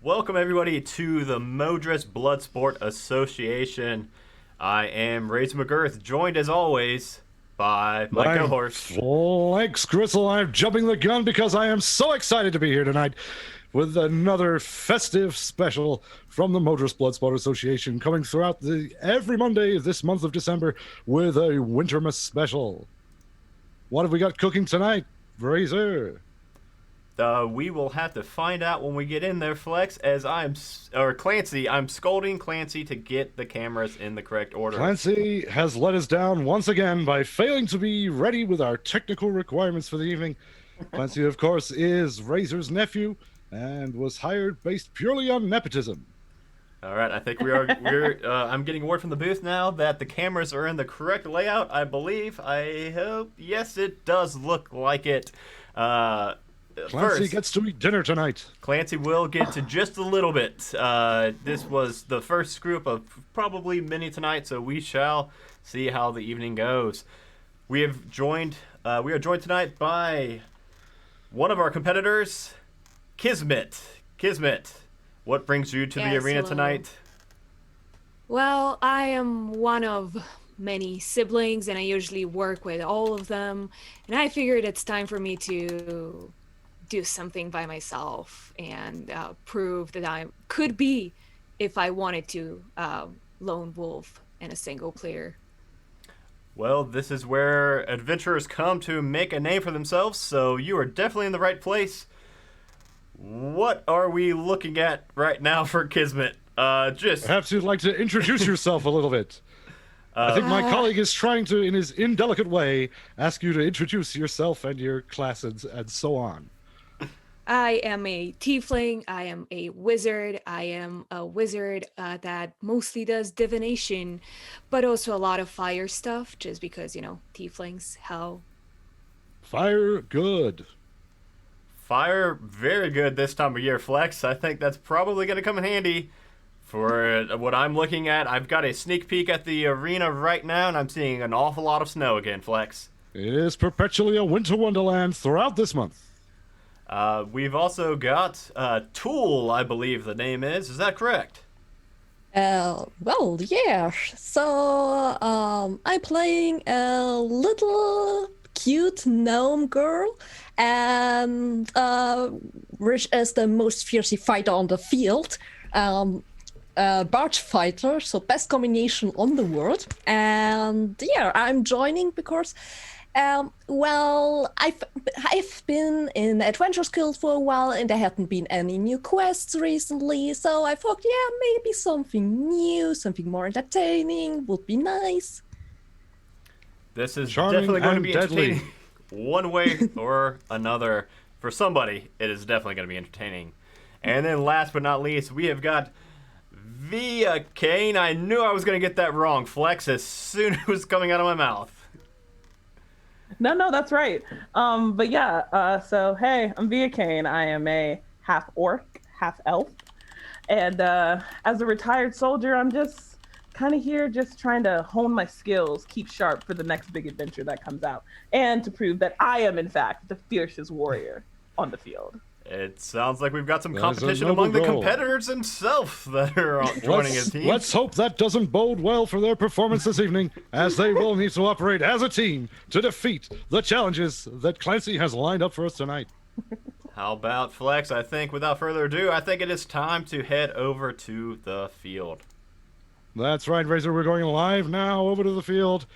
Welcome everybody to the Modras Bloodsport Association. I am Razor McGirth, joined as always by my co-host Flex Gristle. I'm jumping the gun because I am so excited to be here tonight with another festive special from the Modras Bloodsport Association, coming throughout every Monday this month of December with a Wintermas special. What have we got cooking tonight, Razor? We will have to find out when we get in there, Flex, as I'm scolding Clancy to get the cameras in the correct order. Clancy has let us down once again by failing to be ready with our technical requirements for the evening. Clancy, of course, is Razor's nephew and was hired based purely on nepotism. All right, I think I'm getting word from the booth now that the cameras are in the correct layout, I believe. I hope. Yes, it does look like it. Clancy gets to eat dinner tonight. Clancy will get to just a little bit. This was the first screw up of probably many tonight, so we shall see how the evening goes. We are joined tonight by one of our competitors, Kismet. Kismet, what brings you to the arena tonight? Well, I am one of many siblings, and I usually work with all of them, and I figured it's time for me to do something by myself and prove that I could be, if I wanted to, lone wolf and a single player. Well, this is where adventurers come to make a name for themselves, so you are definitely in the right place. What are we looking at right now for Kismet? Perhaps you'd like to introduce yourself a little bit. I think my colleague is trying to, in his indelicate way, ask you to introduce yourself and your classes and so on. I am a tiefling. I am a wizard. I am a wizard that mostly does divination, but also a lot of fire stuff, just because, tieflings, hell. Fire, good. Fire, very good this time of year, Flex. I think that's probably going to come in handy for what I'm looking at. I've got a sneak peek at the arena right now, and I'm seeing an awful lot of snow again, Flex. It is perpetually a winter wonderland throughout this month. We've also got Tool, I believe the name is. Is that correct? Well, yeah. So, I'm playing a little cute gnome girl, and Rich is the most fiercely fighter on the field. Barge fighter, so best combination on the world. And yeah, I'm joining because I've been in the Adventures Guild for a while, and there hadn't been any new quests recently, so I thought, maybe something new, something more entertaining would be nice. This is Charming definitely going to be deadly. entertaining one way or another. For somebody, it is definitely going to be entertaining. And then last but not least, we have got Via Kane. I knew I was going to get that wrong, Flex, as soon as it was coming out of my mouth. No, that's right. So hey, I'm Via Kane. I am a half orc, half elf, and as a retired soldier, I'm just kind of here, just trying to hone my skills, keep sharp for the next big adventure that comes out, and to prove that I am in fact the fiercest warrior on the field. It sounds like we've got some That is a competition noble among the goal. competitors themselves that are joining a team. Let's hope that doesn't bode well for their performance this evening, as they will need to operate as a team to defeat the challenges that Clancy has lined up for us tonight. How about Flex? I think without further ado, I think it is time to head over to the field. That's right, Razor. We're going live now over to the field,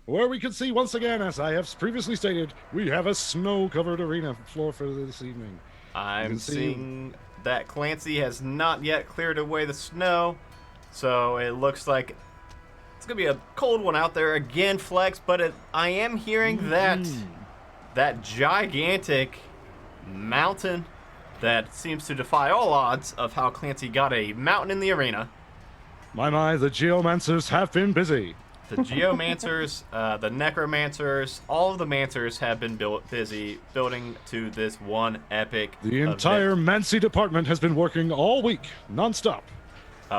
where we can see once again, as I have previously stated, we have a snow-covered arena floor for this evening. I'm seeing that Clancy has not yet cleared away the snow, so it looks like it's gonna be a cold one out there again, Flex. But I am hearing that gigantic mountain that seems to defy all odds of how Clancy got a mountain in the arena. My, the geomancers have been busy. The geomancers, the necromancers, all of the mancers have been busy building to this one epic The entire event. Mancy department has been working all week, non-stop.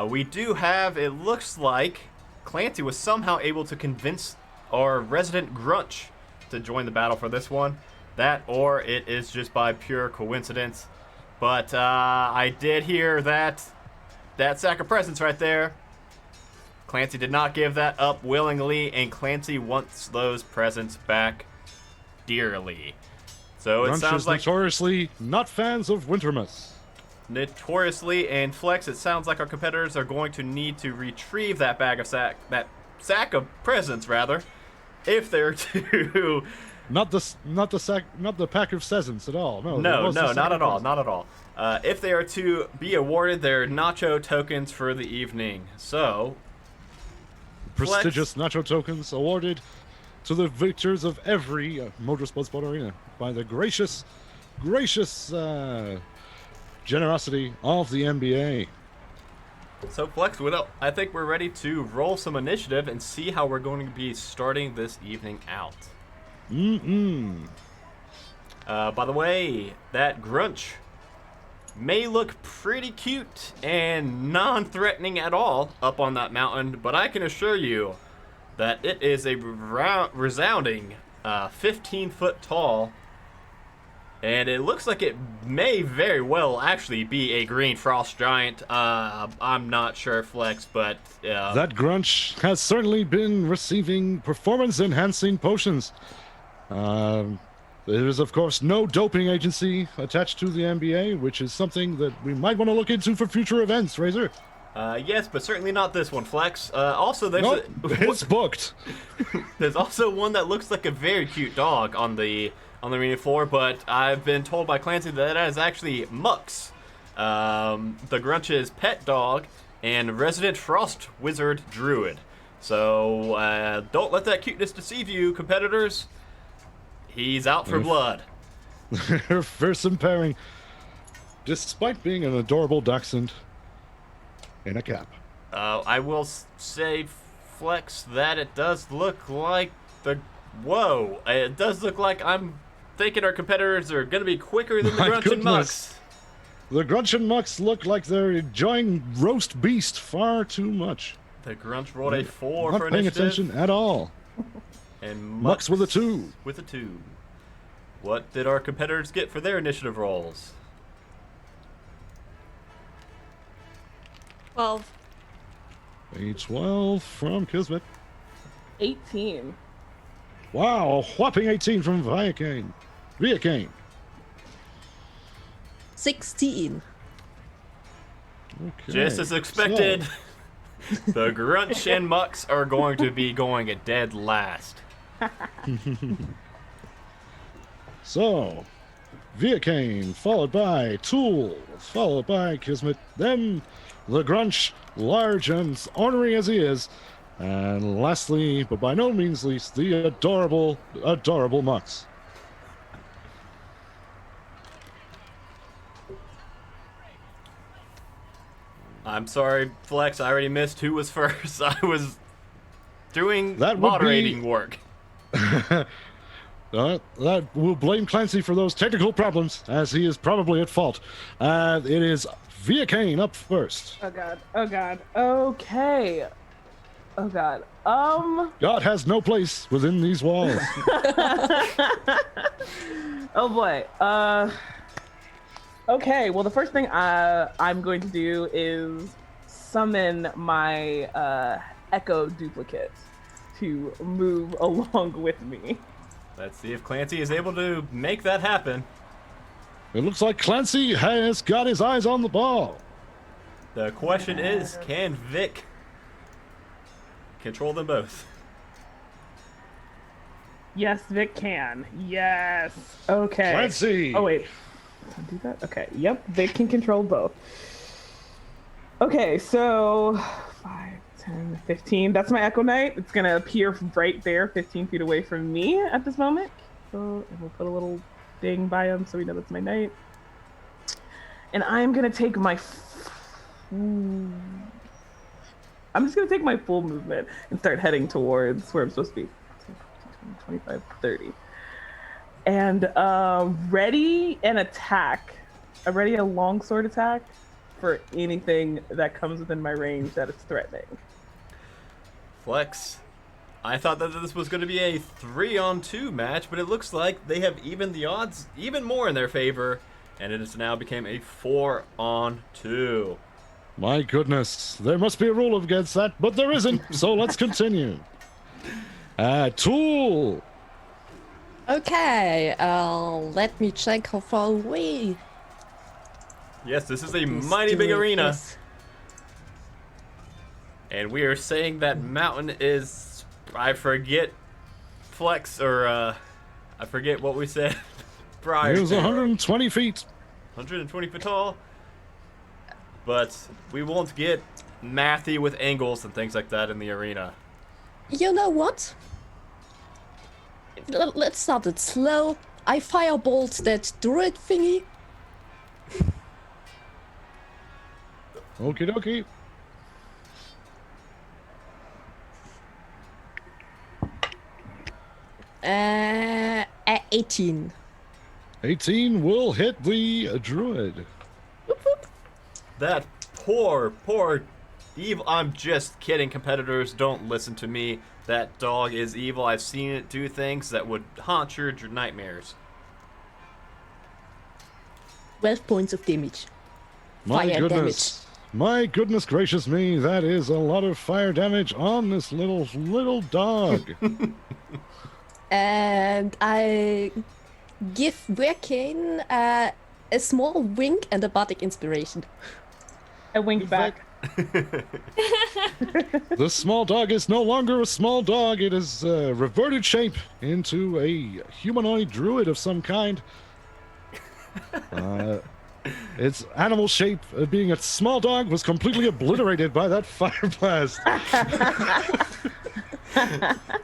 We do have, it looks like, Clancy was somehow able to convince our resident Grunch to join the battle for this one. That, or it is just by pure coincidence. But I did hear that sack of presents right there. Clancy did not give that up willingly, and Clancy wants those presents back dearly. So it Grunch sounds is like notoriously not fans of Wintermas. notoriously, and Flex, it sounds like our competitors are going to need to retrieve that sack of presents rather, if they're to. Not the pack of pheasants at all. No, No, not at all, not at all. If they are to be awarded their nacho tokens for the evening, so prestigious nacho tokens awarded to the victors of every Modras Bloodsport arena by the gracious generosity of the MBA. So Flex, I think we're ready to roll some initiative and see how we're going to be starting this evening out. By the way, that Grunch may look pretty cute and non-threatening at all up on that mountain, but I can assure you that it is a resounding 15 foot tall, and it looks like it may very well actually be a green frost giant. I'm not sure, Flex, but that Grunch has certainly been receiving performance-enhancing potions. There is, of course, no doping agency attached to the MBA, which is something that we might want to look into for future events, Razor. Yes, but certainly not this one, Flex. Also, there's it's booked. There's also one that looks like a very cute dog on the arena floor, but I've been told by Clancy that is actually Mux, the Grunch's pet dog and resident frost wizard druid. So don't let that cuteness deceive you, competitors. He's out for blood. Fearsome pairing, despite being an adorable dachshund in a cap. I will say, Flex, that it does look like Whoa! It does look like I'm thinking our competitors are going to be quicker than the Grunch and Mux. The Grunch and Mux look like they're enjoying roast beast far too much. The Grunch rolled a 4 Not for paying initiative. attention at all. And Mux with a 2. With a 2. What did our competitors get for their initiative rolls? 12. A 12 from Kismet. 18. Wow, a whopping 18 from Viacane. 16. Okay. Just as expected, the Grunch and Mux are going to be going a dead last. So, Viacane, followed by Tool, followed by Kismet, then the Grunch, large and ornery as he is, and lastly, but by no means least, the adorable Mux. I'm sorry, Flex, I already missed who was first. I was doing That would moderating be- work. That will blame Clancy for those technical problems, as he is probably at fault. It is Viacane up first. Oh god. Oh god. Okay. Oh god. God has no place within these walls. Oh boy. Okay. Well, the first thing I'm going to do is summon my Echo duplicate to move along with me. Let's see if Clancy is able to make that happen. It looks like Clancy has got his eyes on the ball. The question is, can Vic control them both. Yes, Vic can. Yes. Okay. Clancy! Oh, wait. Can I do that? Okay. Yep, Vic can control both. Okay, so 5, 10, 15. That's my Echo Knight. It's going to appear right there, 15 feet away from me at this moment. So we'll put a little ding by him so we know that's my knight. And I'm going to take my... I'm just going to take my full movement and start heading towards where I'm supposed to be. 25, 30. And ready an attack. Ready a longsword attack for anything that comes within my range that is threatening. Flex, I thought that this was going to be a 3-on-2 match, but it looks like they have evened the odds even more in their favor, and it has now become a 4-on-2. My goodness, there must be a rule against that, but there isn't, so let's continue. Tool! Okay, let me check how far away. Yes, this is a this mighty big druid arena. is. And we are saying that mountain is, I forget, Flex, or I forget what we said prior. It was to 120 feet. 120 feet tall. But we won't get mathy with angles and things like that in the arena. You know what? Let's start it slow. I firebolt that druid thingy. Okie dokie. At 18. 18 will hit the druid. That poor evil. I'm just kidding, competitors. Don't listen to me. That dog is evil. I've seen it do things that would haunt your nightmares. 12 points of damage. My Fire goodness. My goodness gracious me, that is a lot of fire damage on this little dog. And I give Verkane a small wink and a bardic inspiration. I wink back. The small dog is no longer a small dog. It is reverted shape into a humanoid druid of some kind. Its animal shape, being a small dog, was completely obliterated by that fire blast.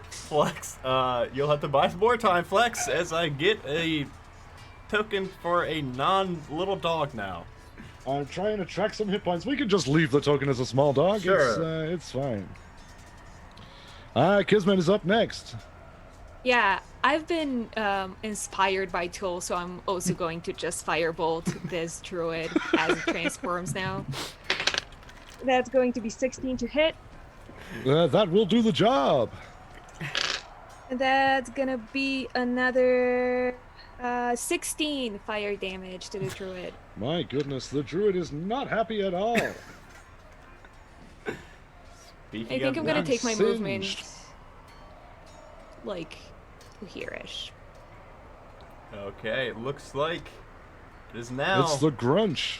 Flex, you'll have to buy some more time, Flex, as I get a token for a non-little dog now. I'm trying to track some hit points. We can just leave the token as a small dog. Sure. It's fine. Kismet is up next. Yeah, I've been inspired by Tool, so I'm also going to just firebolt this druid as it transforms now. That's going to be 16 to hit. That will do the job. And that's gonna be another 16 fire damage to the druid. My goodness, the druid is not happy at all. I think I'm gonna take my singed. movement like here-ish. Okay, it looks like it is now It's the Grunch.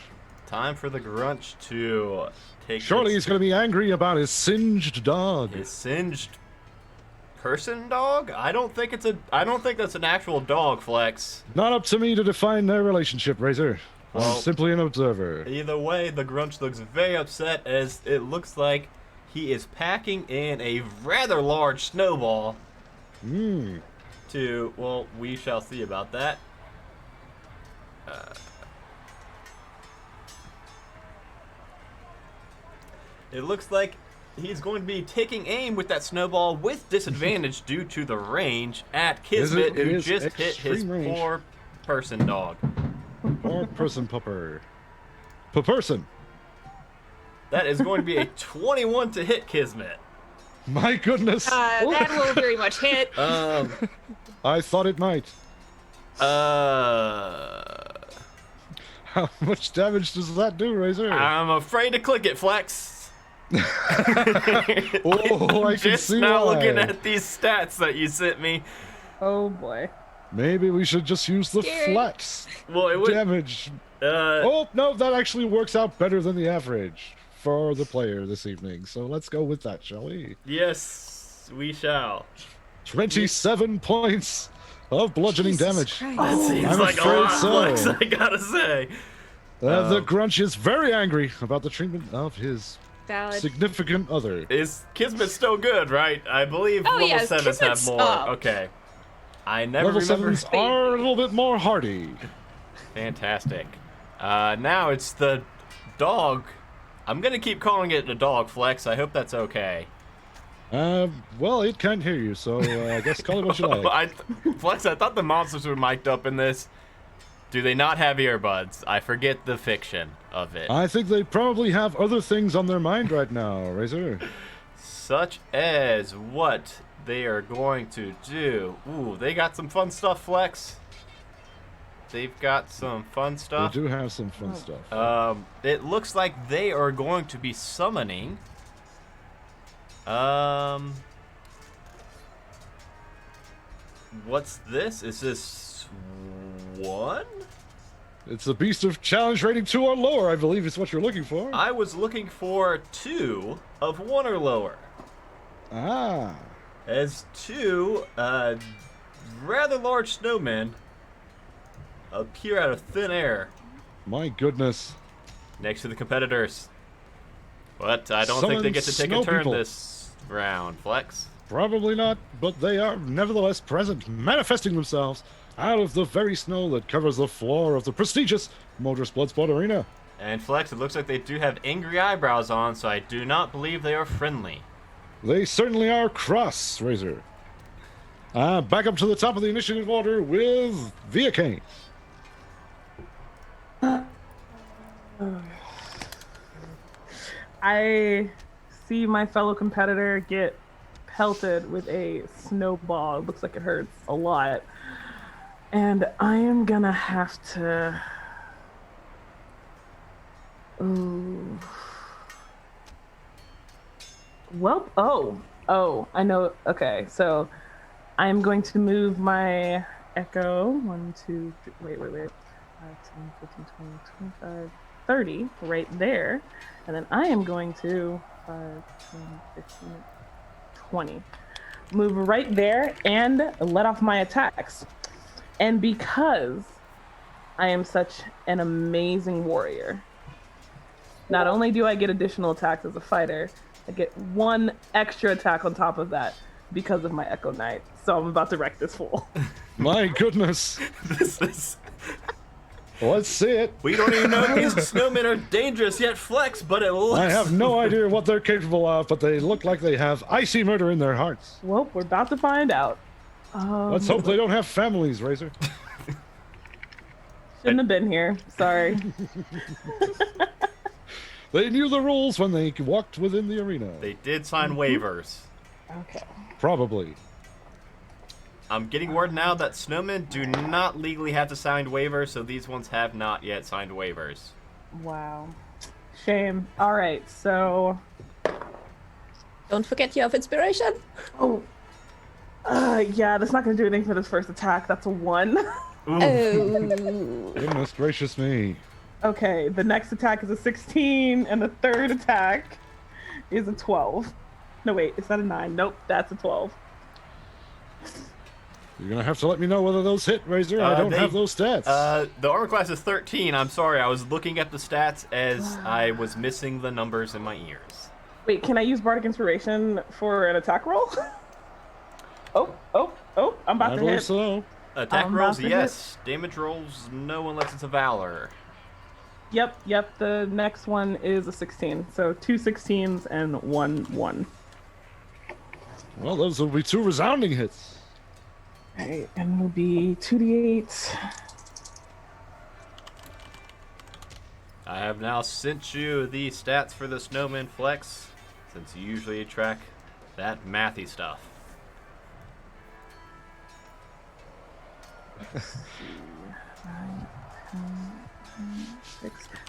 time for the Grunch to take Surely he's going to be angry about his singed dog. his singed person dog. I don't think that's an actual dog, Flex. Not up to me to define their relationship, Razor. Well- I'm simply an observer. Either way, the Grunch looks very upset as it looks like he is packing in a rather large snowball to, well, we shall see about that. It looks like he's going to be taking aim with that snowball with disadvantage due to the range at Kismet, who is just hit his extreme range. poor person dog. Or person pupper. Person. That is going to be a 21 to hit Kismet. My goodness. That will very much hit. I thought it might. How much damage does that do, Razor? I'm afraid to click it, Flex. Oh, I can Just see now why. looking at these stats that you sent me. Oh boy. Maybe we should just use the Scary. flat Well, it would. damage. Uh, Oh, no, that actually works out better than the average. for the player this evening. So let's go with that, shall we? Yes, we shall. 27 points of bludgeoning Jesus damage. Christ. That seems I'm like a afraid lot, so. Flex, I gotta say. The Grunch is very angry about the treatment of his Valid. significant other. Is Kismet still good, right? I believe Oh, level yes, 7s have Kismet's more. up. Okay. I never Level remember. 7s are a little bit more hardy. Fantastic. Now it's the dog. I'm gonna keep calling it the dog, Flex. I hope that's okay. Well, it can't hear you, so I guess call it what you like. Flex, I thought the monsters were mic'd up in this. Do they not have earbuds? I forget the fiction of it. I think they probably have other things on their mind right now, Razor. Such as what they are going to do. Ooh, they got some fun stuff, Flex. They've got some fun They stuff. do have some fun stuff. It looks like they are going to be summoning. What's this? Is this 1? It's a beast of challenge rating 2 or lower, I believe is what you're looking for. I was looking for 2 of 1 or lower. Ah. As 2 rather large snowmen appear out of thin air My goodness. next to the competitors. But I don't think they Summon get to take a snow turn people. this round, Flex. Probably not, but they are nevertheless present, manifesting themselves out of the very snow that covers the floor of the prestigious Modras Bloodsport Arena. And Flex, it looks like they do have angry eyebrows on, so I do not believe they are friendly. They certainly are cross, Razor. Back up to the top of the initiative order with Via Kane. I see my fellow competitor get pelted with a snowball. It looks like it hurts a lot. And I am gonna have to... Ooh. Well, oh, I know. Okay, so I'm going to move my echo. 1, 2, 3, wait. 5, 10, 15, 20, 25, 30, right there. And then I am going to 5, 10, 15, 20. Move right there and let off my attacks. And because I am such an amazing warrior, not only do I get additional attacks as a fighter, I get 1 extra attack on top of that because of my Echo Knight. So I'm about to wreck this fool. My goodness. This is... Let's see it. We don't even know if these snowmen are dangerous yet, Flex, but it looks... I have no idea what they're capable of, but they look like they have icy murder in their hearts. Well, we're about to find out. Let's hope they don't have families, Razor. Shouldn't have been here. Sorry. They knew the rules when they walked within the arena. They did sign waivers. Okay. Probably. I'm getting word now that snowmen do not legally have to sign waivers, so these ones have not yet signed waivers. Wow. Shame. All right, so... Don't forget you have inspiration. Oh. Yeah, that's not going to do anything for this first attack. That's a 1. Oh. Goodness gracious me. Okay, the next attack is a 16, and the third attack is a 12. No, wait, is that a 9? Nope, that's a 12. You're going to have to let me know whether those hit, Razor. I don't have those stats. The armor class is 13. I'm sorry, I was looking at the stats as I was missing the numbers in my ears. Wait, can I use Bardic Inspiration for an attack roll? Oh, I'm about I to believe hit. so. Attack I'm rolls, about to yes. Damage rolls, no, unless it's a Valor. Yep, the next one is a 16. So 2 16s and 1 1. Well, those will be 2 resounding hits. Alright, and it'll be 2d8. I have now sent you the stats for the Snowman Flex, since you usually track that mathy stuff.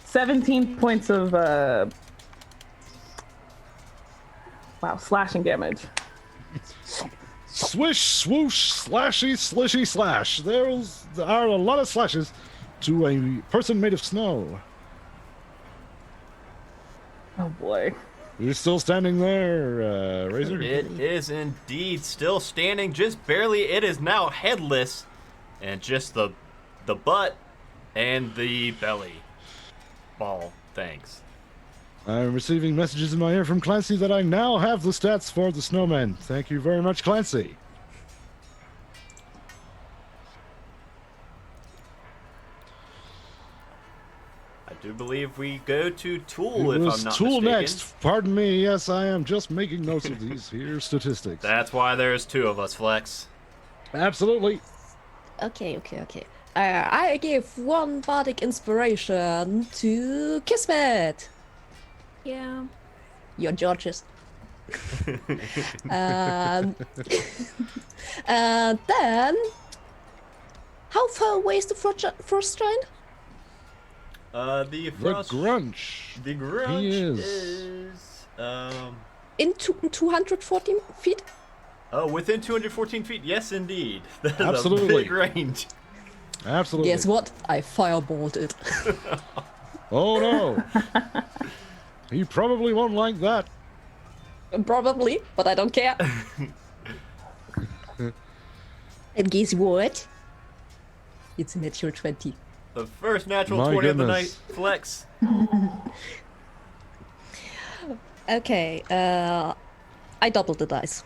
17 points of slashing damage. Swish, swoosh, slashy, slishy, slash. There are a lot of slashes to a person made of snow. Oh boy. You're still standing there, Razor? It is indeed still standing, just barely. It is now headless, and just the butt and the belly ball. Thanks. I'm receiving messages in my ear from Clancy that I now have the stats for the snowman. Thank you very much, Clancy. I do believe we go to Tool, It if was I'm not Tool mistaken. next. Pardon me. Yes, I am just making notes of these here statistics. That's why there's two of us, Flex. Absolutely. Okay. I give one bardic inspiration to Kismet. Yeah. Your Georges. And then, how far away is the frost giant? The The Frost... Grunch. The Grunch He is... In 240 feet? Oh, within 214 feet. Yes, indeed. That is Absolutely. a big range. Absolutely. Guess what? I fireballed it. Oh no. He probably won't like that. Probably, but I don't care. And guess what? It's a natural 20. The first natural My 20 of the goodness. night, Flex. Okay, I doubled the dice.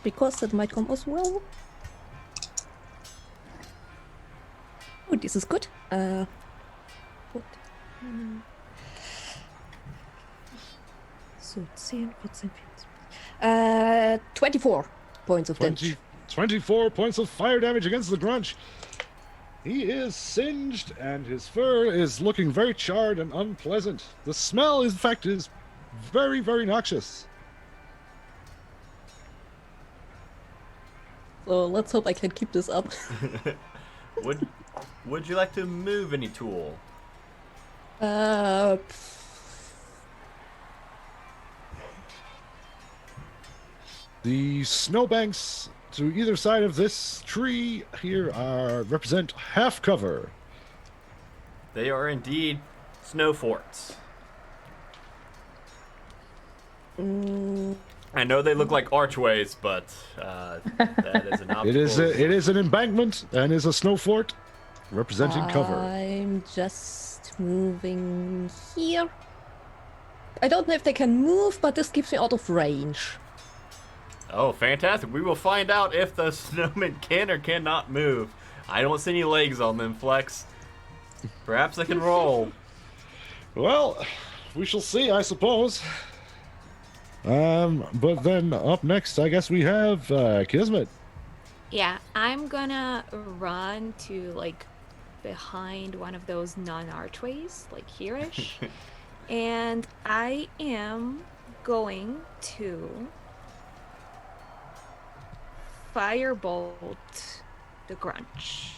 Because that might come as well. Oh, this is good. What? So 10, 14, 15. 24 points of damage. 24 points of fire damage against the Grunch. He is singed, and his fur is looking very charred and unpleasant. The smell, in fact, is very, very noxious. So let's hope I can keep this up. Would you like to move any tool? Uh, The snowbanks to either side of this tree here represent half cover. They are indeed snow forts. I know they look like archways, but that is an obstacle. It is an embankment and is a snow fort representing cover. I'm just moving here. I don't know if they can move, but this keeps me out of range. Oh, fantastic. We will find out if the snowmen can or cannot move. I don't see any legs on them, Flex. Perhaps they can roll. Well, we shall see, I suppose. But then up next, I guess we have Kismet. Yeah, I'm gonna run to like behind one of those non-archways, like here-ish. And I am going to firebolt the Grunch.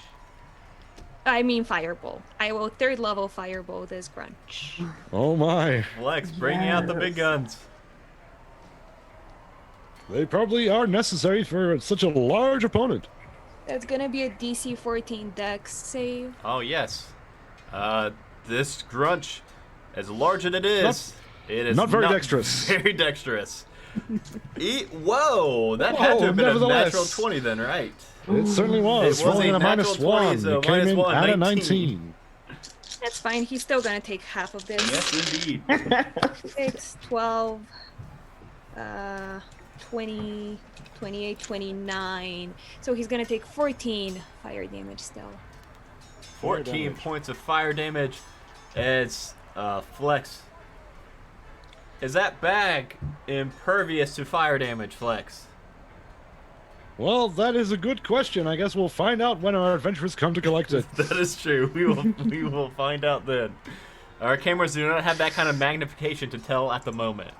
I mean firebolt. I will third level firebolt this Grunch. Oh my. Flex, bringing out the big guns. They probably are necessary for such a large opponent. That's gonna be a DC 14 Dex save. Oh, yes. This Grunch, as large as it is, it is not very dexterous. Very dexterous. Whoa, that had to have been a nevertheless. natural 20 then, right? It certainly was. It was Rolling a a minus natural 20, 1. so It came minus in 1, at a 19. 19. That's fine. He's still gonna take half of this. Yes, indeed. 6, 12, 20, 28, 29. So he's gonna take 14 fire damage still. 14 points of fire damage as Flex. Is that bag impervious to fire damage, Flex? Well, that is a good question. I guess we'll find out when our adventurers come to collect it. That is true. We will find out then. Our cameras do not have that kind of magnification to tell at the moment.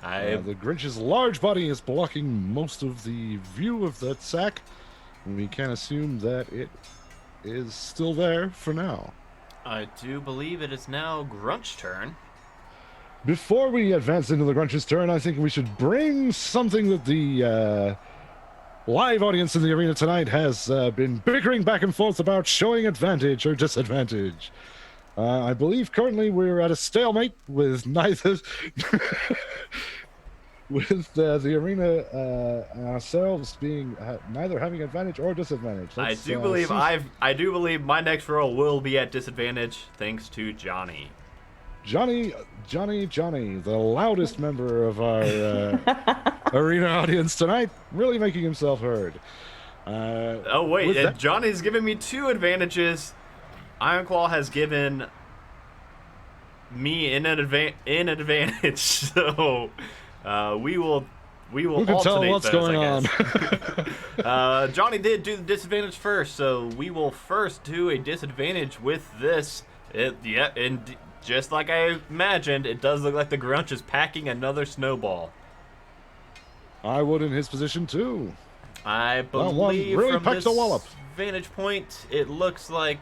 The Grinch's large body is blocking most of the view of that sack. And we can assume that it is still there for now. I do believe it is now Grunch's turn. Before we advance into the Grunch's turn, I think we should bring something that the live audience in the arena tonight has been bickering back and forth about, showing advantage or disadvantage. I believe currently we're at a stalemate with neither, with the arena ourselves being neither having advantage or disadvantage. I do believe I do believe my next roll will be at disadvantage thanks to Johnny. Johnny, the loudest member of our arena audience tonight, really making himself heard. Oh wait, Johnny's given me 2 advantages. Ironclaw has given me an advantage, so we will Who can alternate tell what's those, going I on? guess. Johnny did do the disadvantage first, so we will first do a disadvantage with this. And just like I imagined, it does look like the Grunch is packing another snowball. I would in his position too. I one believe really from packs this a wallop. vantage point, it looks like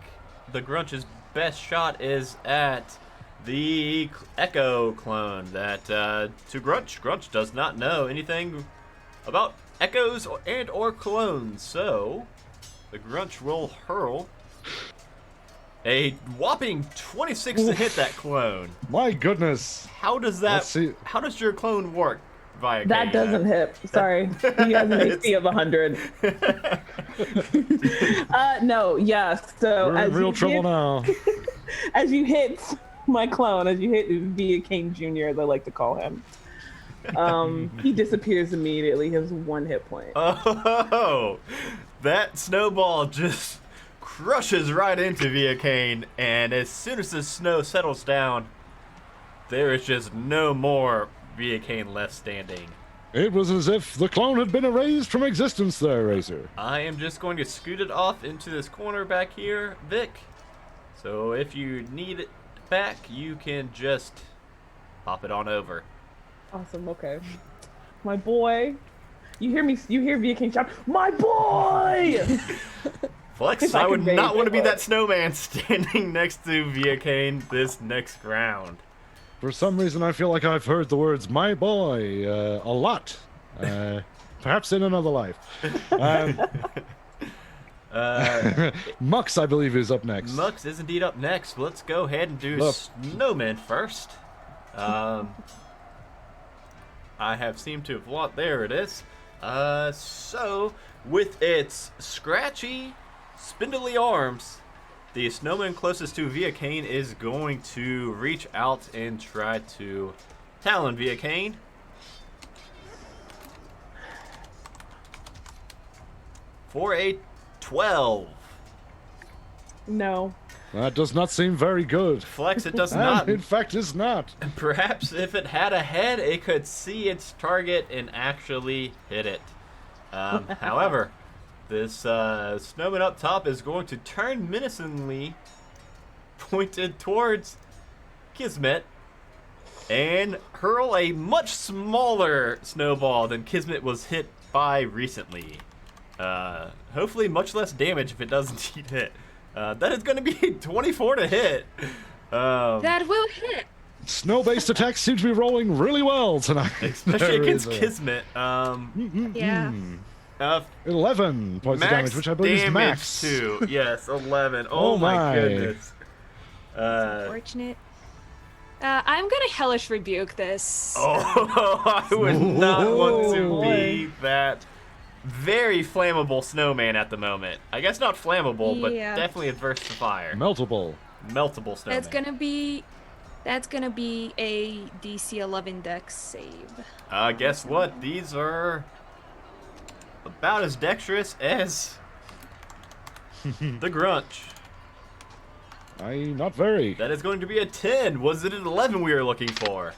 the Grunch's best shot is at the Echo clone that to Grunch. Grunch does not know anything about echoes or clones, so the Grunch will hurl a whopping 26 to hit that clone. My goodness. How does Let's see. how does your clone work, Via That Kane? doesn't hit. Sorry. He has an AC of 100. No, yeah. So We're in real trouble now. As you hit my clone, as you hit Via Kane Jr., as I like to call him, he disappears immediately. He has 1 hit point. Oh, that snowball just crushes right into Via Kane, and as soon as the snow settles down, there is just no more Via Kane left standing. It was as if the clone had been erased from existence there, Razor. I am just going to scoot it off into this corner back here, Vic. So if you need it back, you can just pop it on over. Awesome. Okay. My boy. You hear Via Kane shout, "My boy!" Flex, If I I would could not raise want to it, be that snowman standing next to Via Kane this next round. For some reason, I feel like I've heard the words "my boy" a lot. Perhaps in another life. Mux, I believe, is up next. Mux is indeed up next. Let's go ahead and do Look. Snowman first. I have seemed to have lost. There it is. So, with its scratchy, spindly arms, the snowman closest to Via Kane is going to reach out and try to talon Via Kane. For a 12. No. That does not seem very good. Flex, it does And not. in fact, is not. Perhaps if it had a head, it could see its target and actually hit it. However, this snowman up top is going to turn menacingly, pointed towards Kismet, and hurl a much smaller snowball than Kismet was hit by recently. Hopefully much less damage if it does indeed hit. That is going to be 24 to hit. That will hit. Snow-based attacks seem to be rolling really well tonight. Especially There against is a- Kismet. Yeah. 11 points of damage, which I believe is max. Too. Yes, 11. Oh, my my. goodness. Unfortunate. I'm gonna hellish rebuke this. Oh, I would not want to Ooh. be that very flammable snowman at the moment. I guess not flammable, but Yeah. definitely adverse to fire. Meltable. Meltable snowman. That's gonna be a DC 11 Dex save. Guess what? These are about as dexterous as the Grunch. Not very. That is going to be a 10. Was it an 11 we were looking for?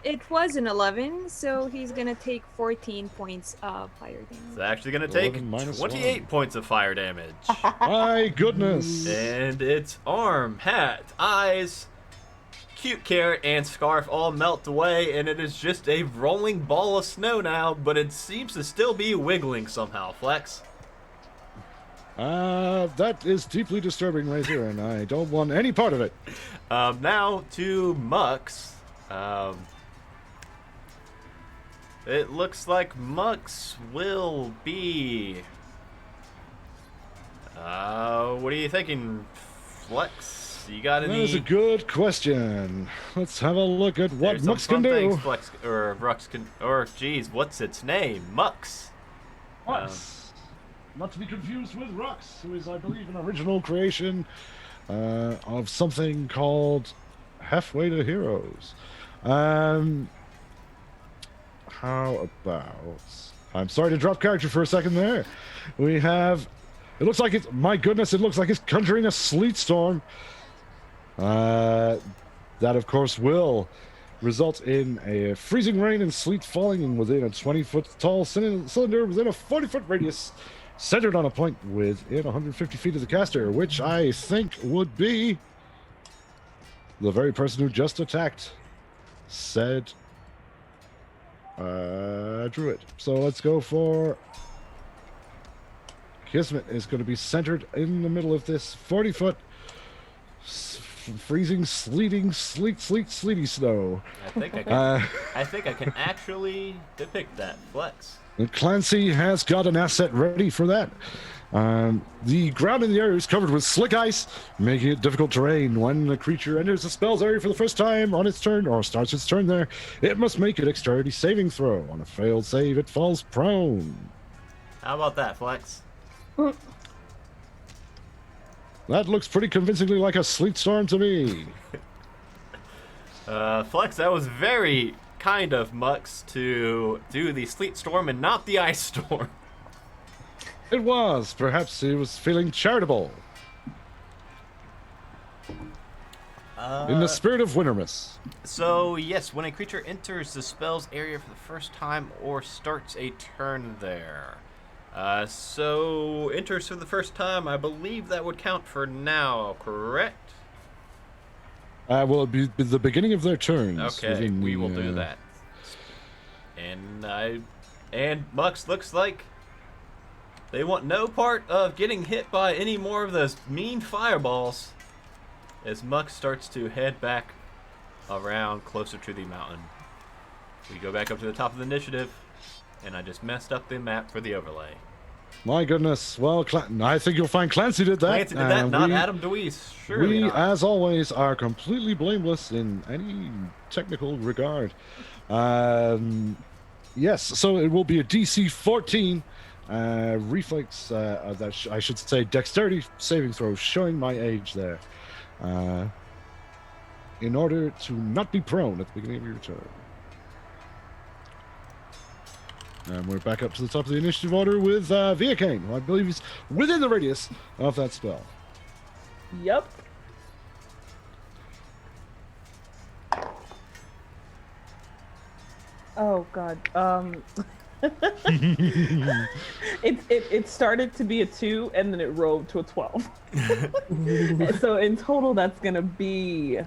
It was an 11, so he's gonna take 14 points of fire It's damage. actually going to take 11 minus 28 1. points of fire damage. My goodness. And its arm, hat, eyes, cute carrot, and scarf all melt away, and it is just a rolling ball of snow now, but it seems to still be wiggling somehow, Flex. That is deeply disturbing, Razor, and I don't want any part of it. Now to Mux. It looks like Mux will be... what are you thinking, Flex? You got That any? is a good question. Let's have a look at what There's some Mux can fun do. things Flex or Rux can, or geez, what's its name? Mux. Rux. Not to be confused with Rux, who is, I believe, an original creation of something called Halfway to Heroes. How about... I'm sorry to drop character for a second there. We have... It looks like it's... My goodness, it looks like it's conjuring a sleet storm. That, of course, will result in a freezing rain and sleet falling within a 20-foot tall cylinder within a 40-foot radius, centered on a point within 150 feet of the caster, which I think would be the very person who just attacked said druid. So let's go for... Kismet is going to be centered in the middle of this 40-foot freezing, sleety snow. I think I can actually depict that. Flex. And Clancy has got an asset ready for that. The ground in the area is covered with slick ice, making it difficult terrain. When the creature enters the spell's area for the first time on its turn, or starts its turn there, it must make a dexterity saving throw. On a failed save, it falls prone. How about that, Flex? That looks pretty convincingly like a sleet storm to me. Flex, that was very kind of Mux to do the sleet storm and not the ice storm. It was. Perhaps he was feeling charitable. In the spirit of Wintermas. So, yes, when a creature enters the spell's area for the first time or starts a turn there. So, enters for the first time, I believe that would count for now, correct? Will it be the beginning of their turns? Okay, we will do that. And Mux looks like they want no part of getting hit by any more of those mean fireballs as Mux starts to head back around closer to the mountain. We go back up to the top of the initiative, and I just messed up the map for the overlay. My goodness. Well, I think you'll find Clancy did that. Clancy did that, not Adam DeWeese. Surely We, not. as always, are completely blameless in any technical regard. Yes, so it will be a DC 14 reflex, I should say dexterity saving throw, showing my age there. In order to not be prone at the beginning of your turn. And we're back up to the top of the initiative order with Viacane, who I believe is within the radius of that spell. Yep. Oh God. It started to be a 2 and then it rolled to a 12. So in total, that's gonna be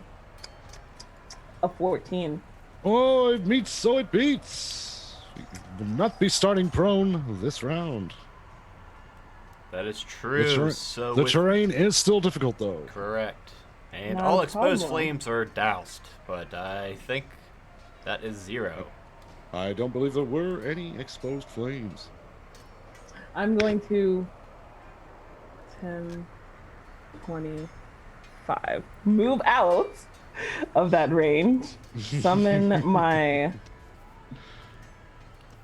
a 14. Oh, it meets, so it beats. You will not be starting prone this round. That is true. The terrain is still difficult, though. Correct. And Not all a exposed problem. flames are doused, but I think that is 0. I don't believe there were any exposed flames. I'm going to 10, 25. Move out of that range. Summon my...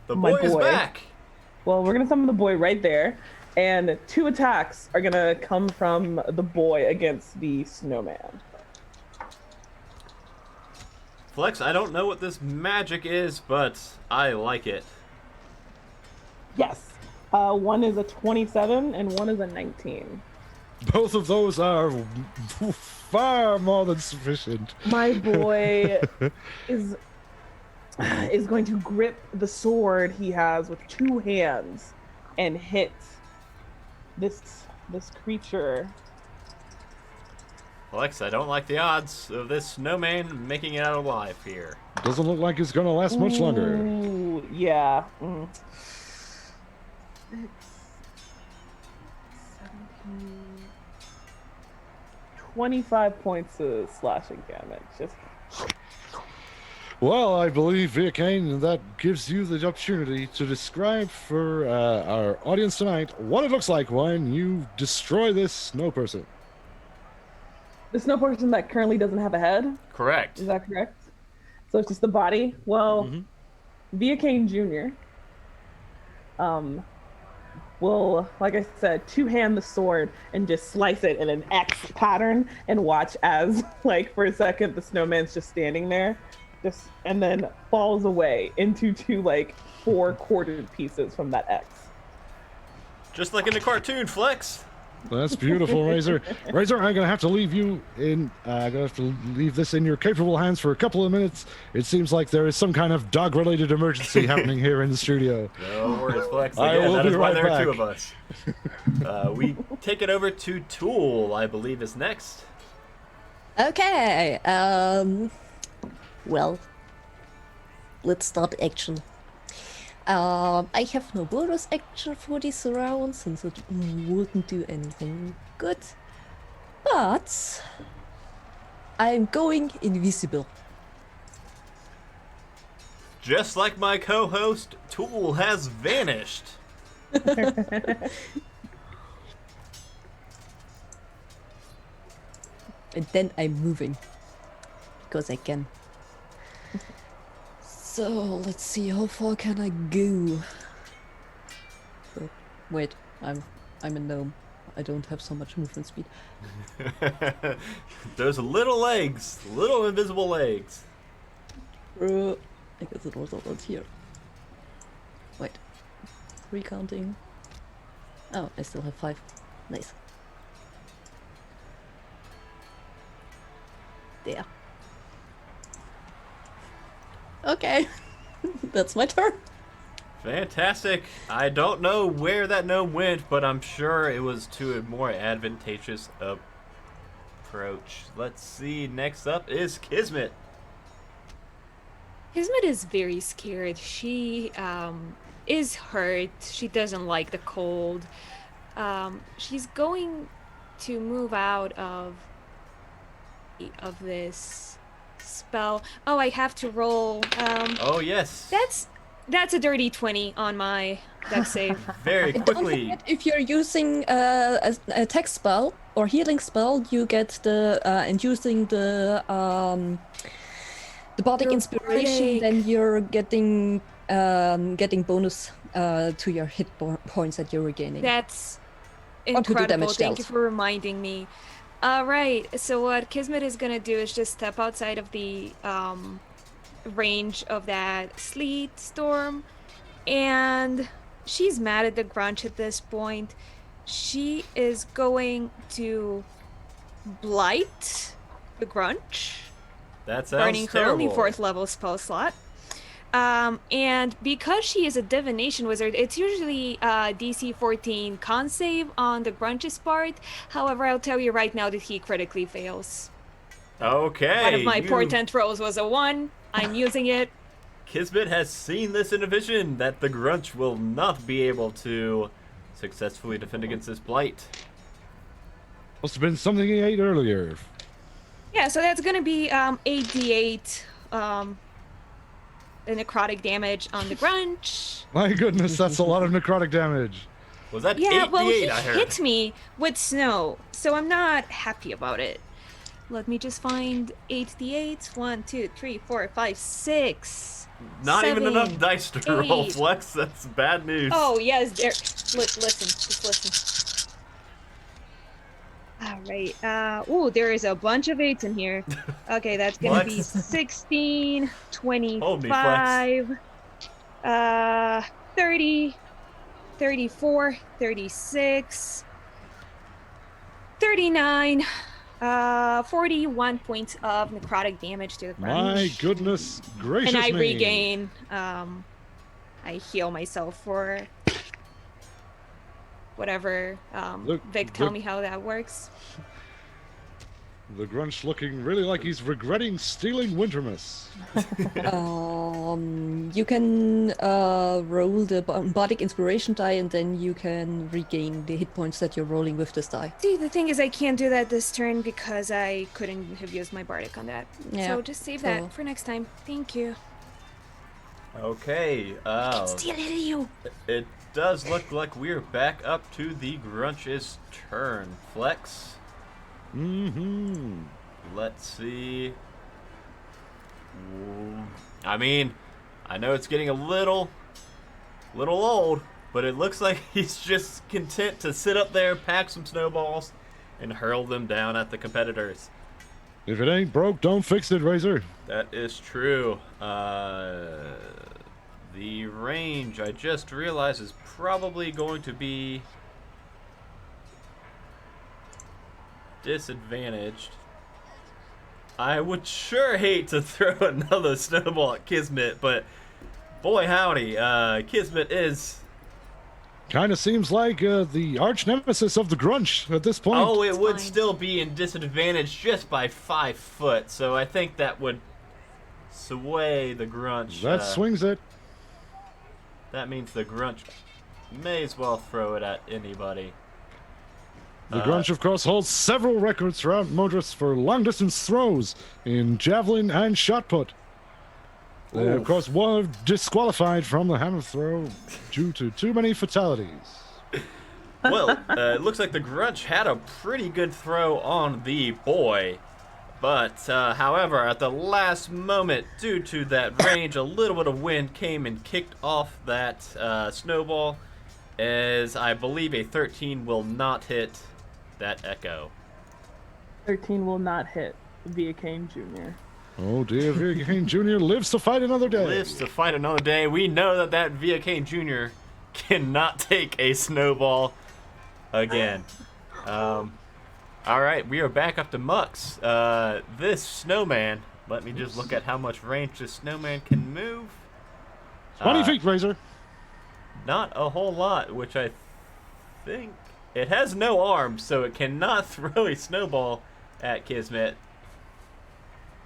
The My boy is boy. back! Well, we're going to summon the boy right there. And 2 attacks are going to come from the boy against the snowman. Flex, I don't know what this magic is, but I like it. Yes. One is a 27 and one is a 19. Both of those are far more than sufficient. My boy is going to grip the sword he has with 2 hands and hit this creature. Flex, I don't like the odds of this snowman making it out alive here. Doesn't look like it's going to last much longer. Ooh, yeah. 17, 25 points of slashing damage. Just Well, I believe, Viacane, that gives you the opportunity to describe for our audience tonight what it looks like when you destroy this snow person. There's no person that currently doesn't have a head. Correct. Is that correct? So it's just the body. Well, Via Kane Jr. Will, like I said, two-hand the sword and just slice it in an X pattern and watch as, like, for a second, the snowman's just standing there, and then falls away into two, like, 4 quartered pieces from that X. Just like in the cartoon, Flex. That's beautiful, Razor. Razor, I'm gonna have to leave you in. I'm gonna have to leave this in your capable hands for a couple of minutes. It seems like there is some kind of dog-related emergency happening here in the studio. No worries, Flex. I Again, will that be is why right there are back. 2 of us. We take it over to Tool, I believe, is next. Okay. Well, let's start action. I have no bonus action for this round since it wouldn't do anything good. But I'm going invisible. Just like my co-host, Tool has vanished. And then I'm moving. Because I can. So, let's see, how far can I go? Oh, wait, I'm a gnome. I don't have so much movement speed. Those little legs, little invisible legs. I guess it was all here. Wait. Recounting. Oh, I still have 5. Nice. There. Okay. That's my turn. Fantastic. I don't know where that gnome went, but I'm sure it was to a more advantageous approach. Let's see. Next up is Kismet. Kismet is very scared. She is hurt. She doesn't like the cold. She's going to move out of this spell. Oh, I have to roll. Oh yes. That's a dirty 20 on my dex save. Very Don't quickly. forget, if you're using a text spell or healing spell, you get the and using the bardic inspiration, bardic. then you're getting bonus to your hit points that you're regaining. That's Or to do incredible. damage Thank you dealt. for reminding me. Right. So what Kismet is gonna do is just step outside of the range of that sleet storm, and she's mad at the Grunch at this point. She is going to blight the Grunch, That sounds burning her terrible. only 4th level spell slot. And because she is a divination wizard, it's usually DC 14 con save on the Grunch's part. However, I'll tell you right now that he critically fails. Okay. One of my portent rolls was a 1. I'm using it. Kismet has seen this in a vision that the Grunch will not be able to successfully defend against this blight. Must have been something he ate earlier. Yeah, so that's gonna be 8d8 the necrotic damage on the Grunch. My goodness, that's a lot of necrotic damage. Was that Yeah, 8d8 well, he I heard? hit me with snow, so I'm not happy about it. Let me just find 8d8s. 1, 2, 3, 4, 5, 6. Not even 7, enough dice to roll, 8. Flex. That's bad news. Oh, yes, there. Listen, just listen. All right. Ooh, there is a bunch of 8s in here. Okay, that's gonna What? be 16, Hold me, Flex. 25, 30, 34, 36, 39, 41 points of necrotic damage to the Grunch. My goodness gracious And I me. regain, I heal myself for whatever. Vic, tell me how that works. The Grunch looking really like he's regretting stealing Wintermas. You can roll the bardic inspiration die, and then you can regain the hit points that you're rolling with this die. See, the thing is, I can't do that this turn because I couldn't have used my bardic on that. Yeah, So just save so- that for next time. Thank you. Okay. Steal it, you. It does look like we're back up to the Grunch's turn. Flex. Mm-hmm. Let's see. I mean, I know it's getting a little old, but it looks like he's just content to sit up there, pack some snowballs, and hurl them down at the competitors. If it ain't broke, don't fix it, Razor. That is true. The range, I just realized, is probably going to be disadvantaged. I would sure hate to throw another snowball at Kismet, but boy howdy, Kismet is... Kind of seems like the arch nemesis of the Grunch at this point. Oh, it would fine. still be in disadvantage just by 5 foot, so I think that would sway the Grunch. That swings it. That means the Grunch may as well throw it at anybody. The Grunch, of course, holds several records throughout Modras for long-distance throws in javelin and shot put. They, of course, were disqualified from the hammer throw due to too many fatalities. Well, it looks like the Grunch had a pretty good throw on the boy. But, however, at the last moment, due to that range, a little bit of wind came and kicked off that snowball, as I believe a 13 will not hit that echo. 13 will not hit Via Kane Jr. Oh dear, Via Kane Jr. lives to fight another day. Lives to fight another day. We know that Via Kane Jr. cannot take a snowball again. All right, we are back up to Mux. This snowman, let me just look at how much range this snowman can move. 20 feet, Razor. Not a whole lot, which I think... It has no arms, so it cannot throw a snowball at Kismet.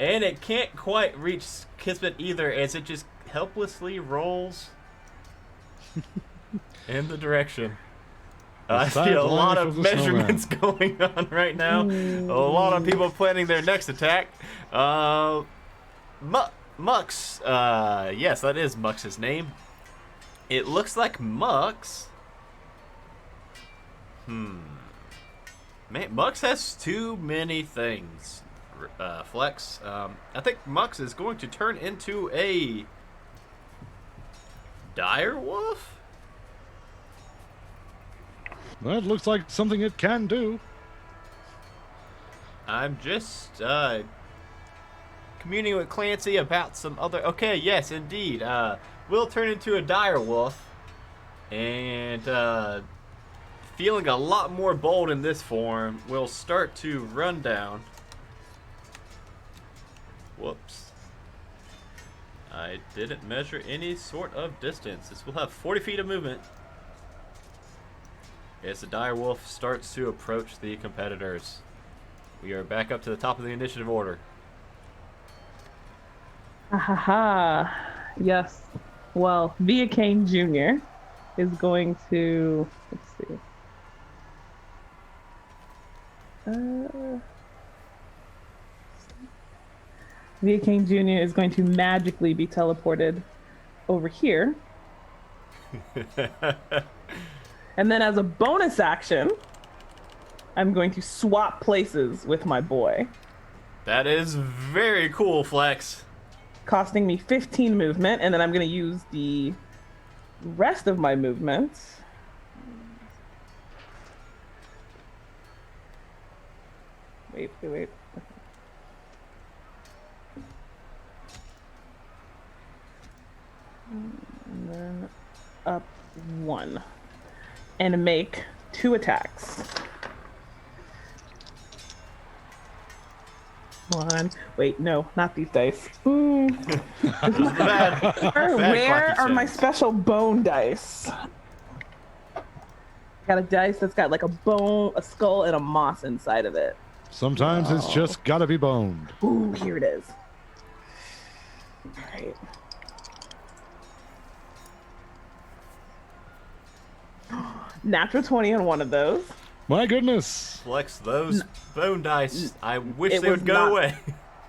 And it can't quite reach Kismet either, as it just helplessly rolls in the direction. I see a lot of measurements going on right now. A lot of people planning their next attack. Mux. Yes, that is Mux's name. It looks like Mux. Man, Mux has too many things. Flex. I think Mux is going to turn into a dire wolf. That looks like something it can do. I'm just communing with Clancy about some other... Okay, yes, indeed. We'll turn into a dire wolf. And feeling a lot more bold in this form, we'll start to run down. Whoops. I didn't measure any sort of distance. This will have 40 feet of movement. As the dire wolf starts to approach the competitors. We are back up to the top of the initiative order. Ahaha. Yes. Well, Via Kane Jr. is going to... Let's see. Via Kane Jr. is going to magically be teleported over here. And then as a bonus action, I'm going to swap places with my boy. That is very cool, Flex. Costing me 15 movement, and then I'm going to use the rest of my movement. Wait. And then up 1. And make 2 attacks. 1. Wait, no, not these dice. Ooh. Where are my special bone dice? Got a dice that's got like a bone, a skull, and a moss inside of it. Sometimes it's just gotta be boned. Ooh, here it is. All right. Natural 20 on one of those. My goodness. Flex, those bone dice, I wish It they was would go not- away.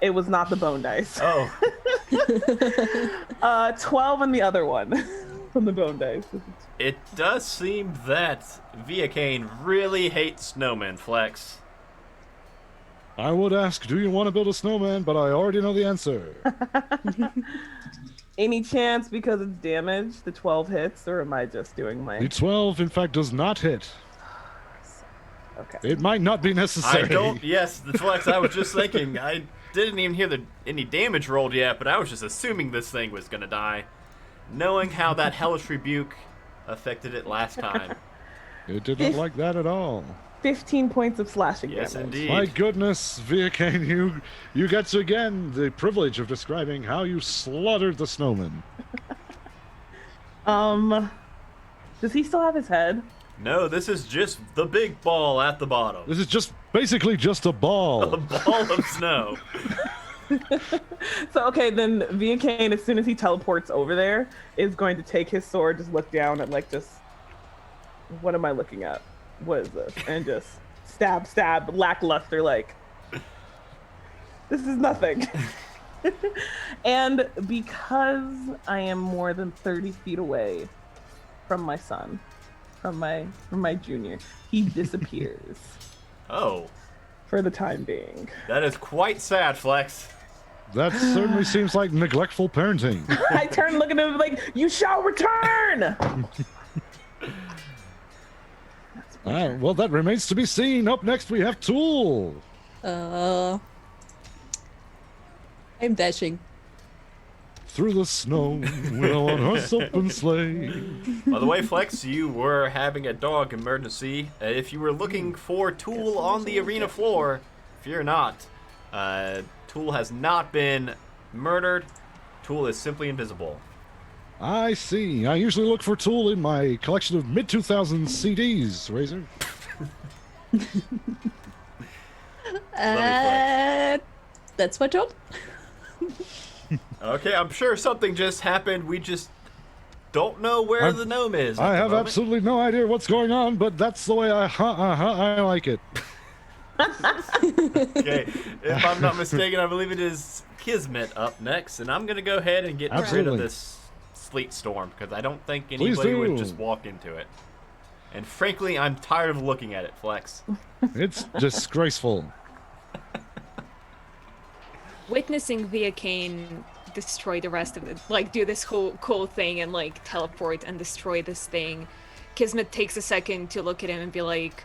It was not the bone dice. Oh, 12 on the other one from the bone dice. it does seem that Via Kane really hates snowmen, Flex. I would ask, do you want to build a snowman? But I already know the answer. Any chance because it's damaged, the 12 hits, or am I just doing my... The 12, in fact, does not hit. Okay. It might not be necessary. I don't. Yes, the Flex. I was just thinking. I didn't even hear any damage rolled yet, but I was just assuming this thing was gonna die, knowing how that hellish rebuke affected it last time. It didn't like that at all. 15 points of slashing Yes, damage. indeed. My goodness, Viacane, you get to, again, the privilege of describing how you slaughtered the snowman. Does he still have his head? No, this is just the big ball at the bottom. This is just basically just a A ball. ball of snow. So, okay, then Viacane, as soon as he teleports over there, is going to take his sword, just look down at, like, just... What am I looking at? What is this? And just stab, lackluster, like... This is nothing. And because I am more than 30 feet away from my son, from my junior, he disappears Oh, for the time being. that is quite sad, Flex. That certainly seems like neglectful parenting. I turn, look at him like, you shall return! Well, that remains to be seen. Up next, we have Tool. I'm dashing. Through the snow, with a one-horse open sleigh. By the way, Flex, you were having a dog emergency. If you were looking for Tool on the arena floor, fear not. Tool has not been murdered. Tool is simply invisible. I see. I usually look for Tool in my collection of mid-2000s CDs, Razor. That's my job. Okay, I'm sure something just happened. We just don't know where the gnome is. I at the have moment. absolutely no idea what's going on, but that's the way I like it. Okay, if I'm not mistaken, I believe it is Kismet up next, and I'm gonna go ahead and get rid Absolutely. of this sleet storm because I don't think Please anybody would do. just walk into it. And frankly, I'm tired of looking at it, Flex. It's disgraceful. Witnessing Viacane destroy the rest of it, like do this whole cool thing and like teleport and destroy this thing, Kismet takes a second to look at him and be like,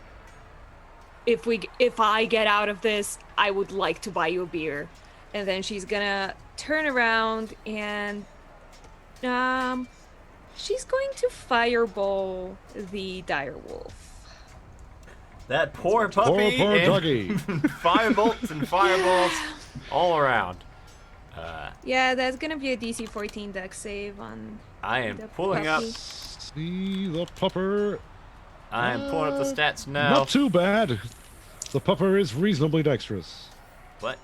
if I get out of this, I would like to buy you a beer. And then she's gonna turn around and she's going to fireball the direwolf. That poor puppy. Poor and doggy. Firebolts and fireballs all around. Yeah, that's gonna be a DC 14 dex save on I am the pulling up. puppy. See the pupper. I am pulling up the stats now. Not too bad. The pupper is reasonably dexterous. Flex.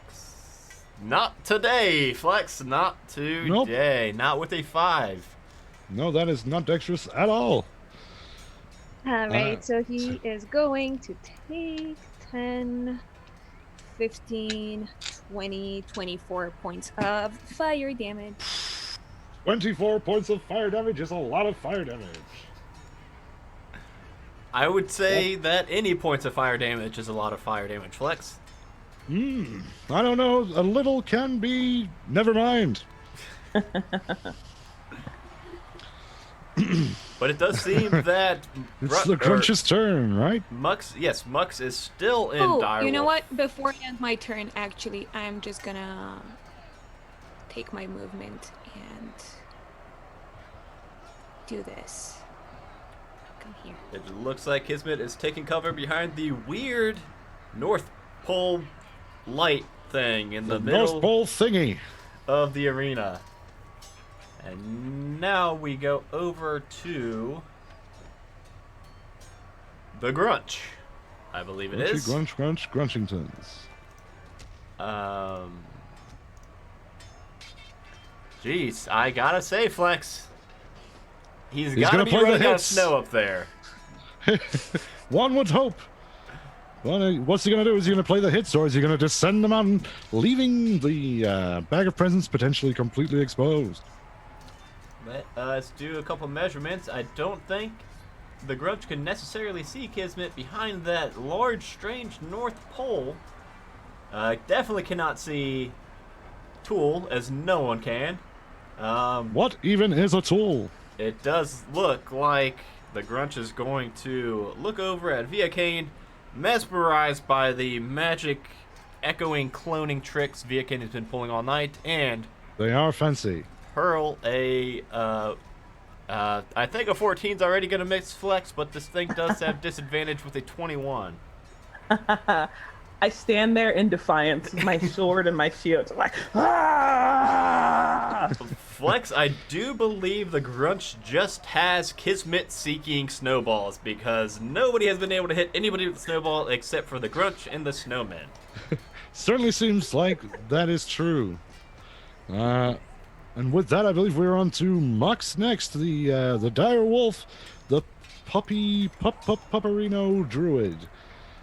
Not today, Flex. Not today. Not with a 5. No, that is not dexterous at all. Alright, so he is going to take 10, 15, 20, 24 points of fire damage. 24 points of fire damage is a lot of fire damage. I would say that any points of fire damage is a lot of fire damage, Flex. I don't know. A little can be. Never mind. But it does seem that It's the Grunch's turn, right? Mux, yes, Mux is still in Oh, dire you know wolf. what? Before I end my turn, actually, I'm just gonna take my movement and do this. Come here. It looks like Kismet is taking cover behind the weird North Pole light thing in the middle North Pole thingy. of the arena. And now we go over to the Grunch. I believe it is. Grunchingtons. Jeez, I gotta say, Flex. He's He's gotta gonna be play the running out of hits. snow up there. One would hope. Well, what's he going to do? Is he going to play the hits, or is he going to descend the mountain, leaving the bag of presents potentially completely exposed? Let's do a couple measurements. I don't think the Grunch can necessarily see Kismet behind that large, strange North Pole. Definitely cannot see Tool, as no one can. What even is a tool? It does look like the Grunch is going to look over at Via Kane, mesmerized by the magic echoing cloning tricks Via Kane has been pulling all night, and They are fancy. hurl a I think a 14's already going to mix flex, but this thing does have disadvantage with a 21. I stand there in defiance, my sword and my shield. I'm like, ah! Flex, I do believe the Grunch just has Kismet-seeking snowballs, because nobody has been able to hit anybody with a snowball except for the Grunch and the Snowmen. Certainly seems like that is true. And with that, I believe we're on to Mux next, the dire wolf, the pupperino druid.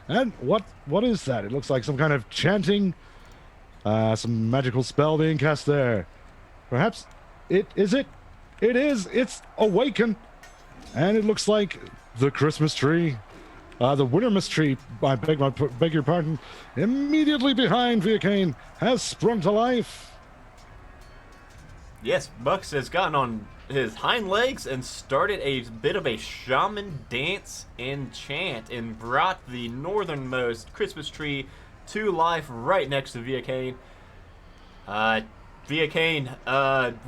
And what is that? It looks like some kind of chanting, some magical spell being cast there. Perhaps it is. It's awaken, and it looks like the Christmas tree, the Wintermas tree. I beg your pardon. Immediately behind Via Kane has sprung to life. Yes, Bucks has gotten on his hind legs and started a bit of a shaman dance and chant and brought the northernmost Christmas tree to life right next to Via Kane. Via Kane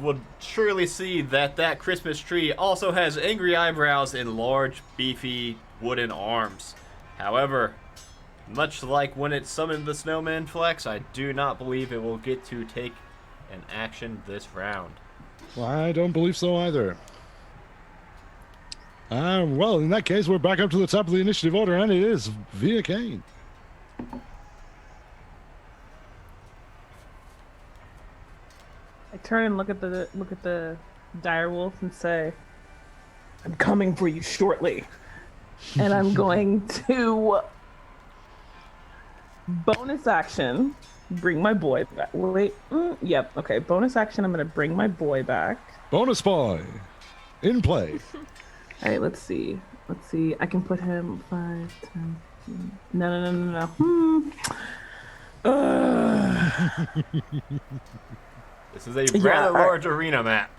would surely see that Christmas tree also has angry eyebrows and large, beefy wooden arms. However, much like when it summoned the Snowman Flex, I do not believe it will get to take an action this round. Well, I don't believe so either. Well, in that case, we're back up to the top of the initiative order, and it is Via Kane. I turn and look at the dire wolf and say, "I'm coming for you shortly," and I'm going to bonus action bring my boy back. Wait, yep, okay. Bonus action. I'm gonna bring my boy back. Bonus boy, in play. All right, let's see. I can put him 5, 10. No. This is a rather large arena map.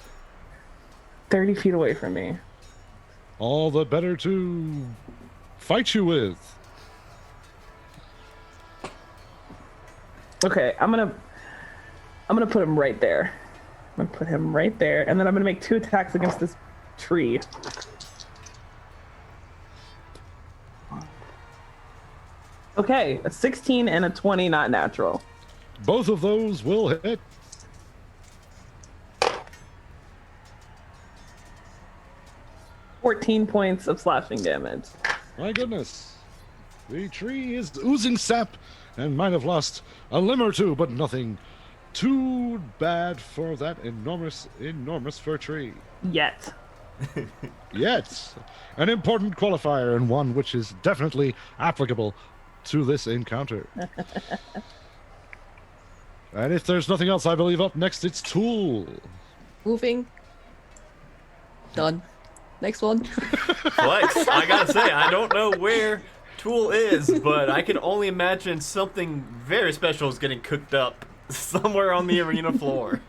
30 feet away from me. All the better to fight you with. Okay, I'm gonna put him right there. I'm gonna put him right there, and then I'm gonna make 2 attacks against this tree. Okay, a 16 and a 20, not natural. Both of those will hit. $14 points of slashing damage. My goodness. The tree is oozing sap and might have lost a limb or two, but nothing too bad for that enormous fir tree. Yet. Yet, an important qualifier and one which is definitely applicable to this encounter. And if there's nothing else, I believe up next it's Tool. Moving. Done. Next one. Flex, I gotta say, I don't know where Tool is, but I can only imagine something very special is getting cooked up somewhere on the arena floor.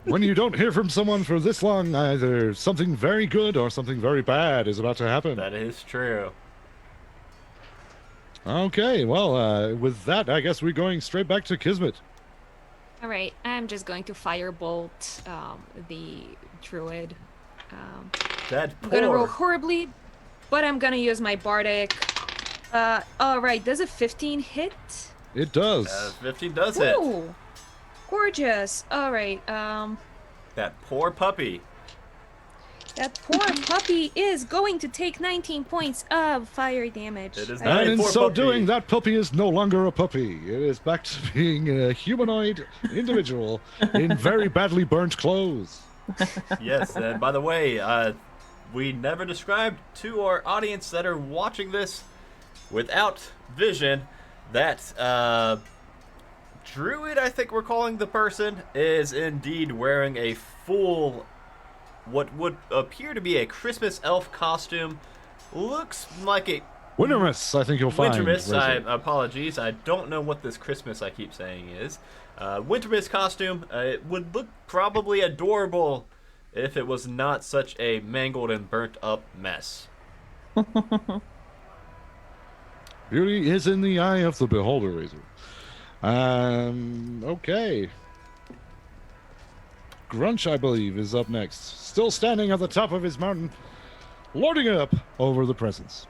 When you don't hear from someone for this long, either something very good or something very bad is about to happen. That is true. Okay, well, with that, I guess we're going straight back to Kismet. All right, I'm just going to firebolt the druid. That I'm gonna roll poor. horribly, but I'm gonna use my bardic. All right, does a 15 hit? It does. 15 does hit. Ooh, gorgeous. All right, That poor puppy. that poor puppy is going to take 19 points of fire damage. It is I- not- And in poor so puppy. doing, that puppy is no longer a puppy. It is back to being a humanoid individual in very badly burnt clothes. Yes, and by the way, we never described to our audience that are watching this without vision that Druid, I think we're calling the person, is indeed wearing a full, what would appear to be a Christmas elf costume. Looks like it Wintermas, I think you'll find. Wintermas, Razor. apologies. I don't know what this Christmas I keep saying is. Wintermas costume. It would look probably adorable if it was not such a mangled and burnt up mess. Beauty is in the eye of the beholder, Razor. Okay. Grunch, I believe, is up next. Still standing at the top of his mountain, lording it up over the presents.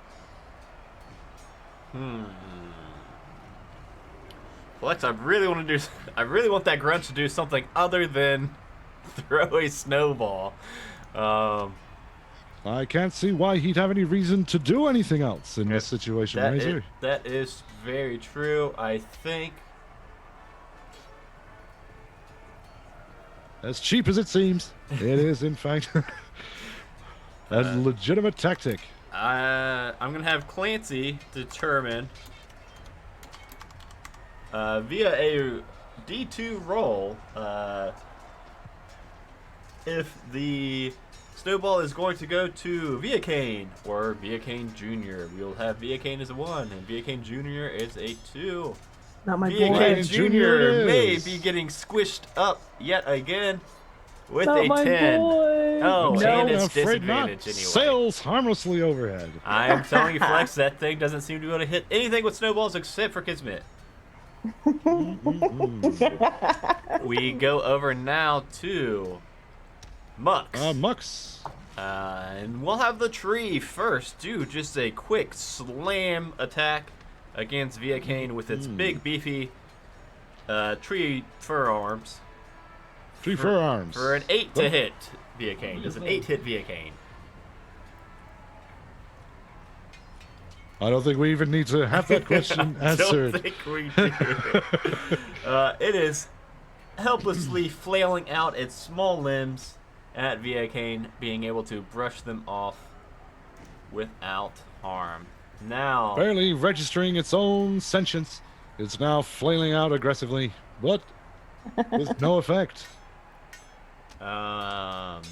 Flex, I really want that Grunch to do something other than throw a snowball. I can't see why he'd have any reason to do anything else in this situation, Razor. That is very true. I think. As cheap as it seems, it is, in fact, a legitimate tactic. I'm going to have Clancy determine via a D2 roll if the snowball is going to go to Viacane or Viacane Jr. We'll have Viacane as a 1 and Viacane Jr. is a 2. Not my boy. Viacane Jr. may is. be getting squished up yet again with Not a my 10. boy. Oh, No, and I'm it's afraid not. disadvantage anyway. Sails harmlessly overhead. I am telling you, Flex, that thing doesn't seem to be able to hit anything with snowballs except for Kismet. We go over now to Mux. Mux. And we'll have the tree first do just a quick slam attack against Viacane with its big, beefy tree fur arms. Tree fur arms. For an 8 to hit Viacane. Does an 8 hit Viacane? I don't think we even need to have that question answered. Don't think we do. It is helplessly flailing out its small limbs at Viacane, being able to brush them off without harm. Now, Barely registering its own sentience, it's now flailing out aggressively, but with no effect. Mux.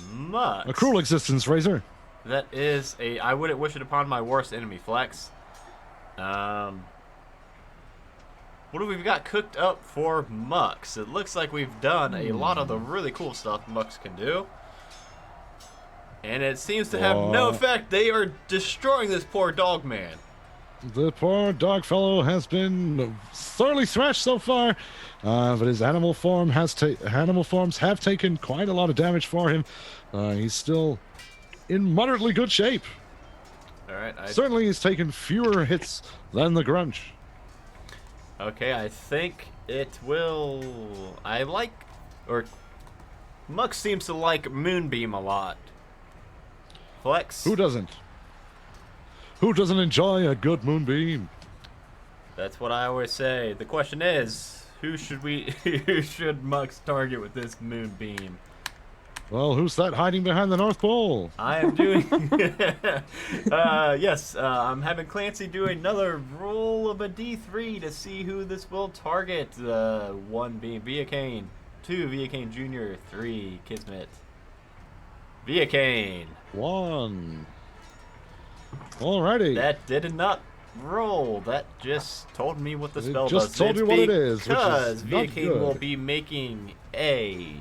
A cruel existence, Razor. That is a. I wouldn't wish it upon my worst enemy, Flex. What have we got cooked up for Mux? It looks like we've done a lot of the really cool stuff Mux can do. And it seems to have no effect. They are destroying this poor dog man. The poor dog fellow has been thoroughly thrashed so far, but his animal forms have taken quite a lot of damage for him. He's still in moderately good shape. All right. Certainly, he's taken fewer hits than the Grunch. Okay, I think it will. Mux seems to like Moonbeam a lot. Flex. Who doesn't? Who doesn't enjoy a good moonbeam? That's what I always say. The question is, who should Mux target with this Moonbeam? Well, who's that hiding behind the North Pole? I am doing. Yes, I'm having Clancy do another roll of a D3 to see who this will target. 1 being Viacane, 2 Viacane Jr., 3 Kismet. Viacane. 1. Alrighty. That did not roll. That just told me what the spell does. Just told you what it is, which Because is not Viacane will good. be making a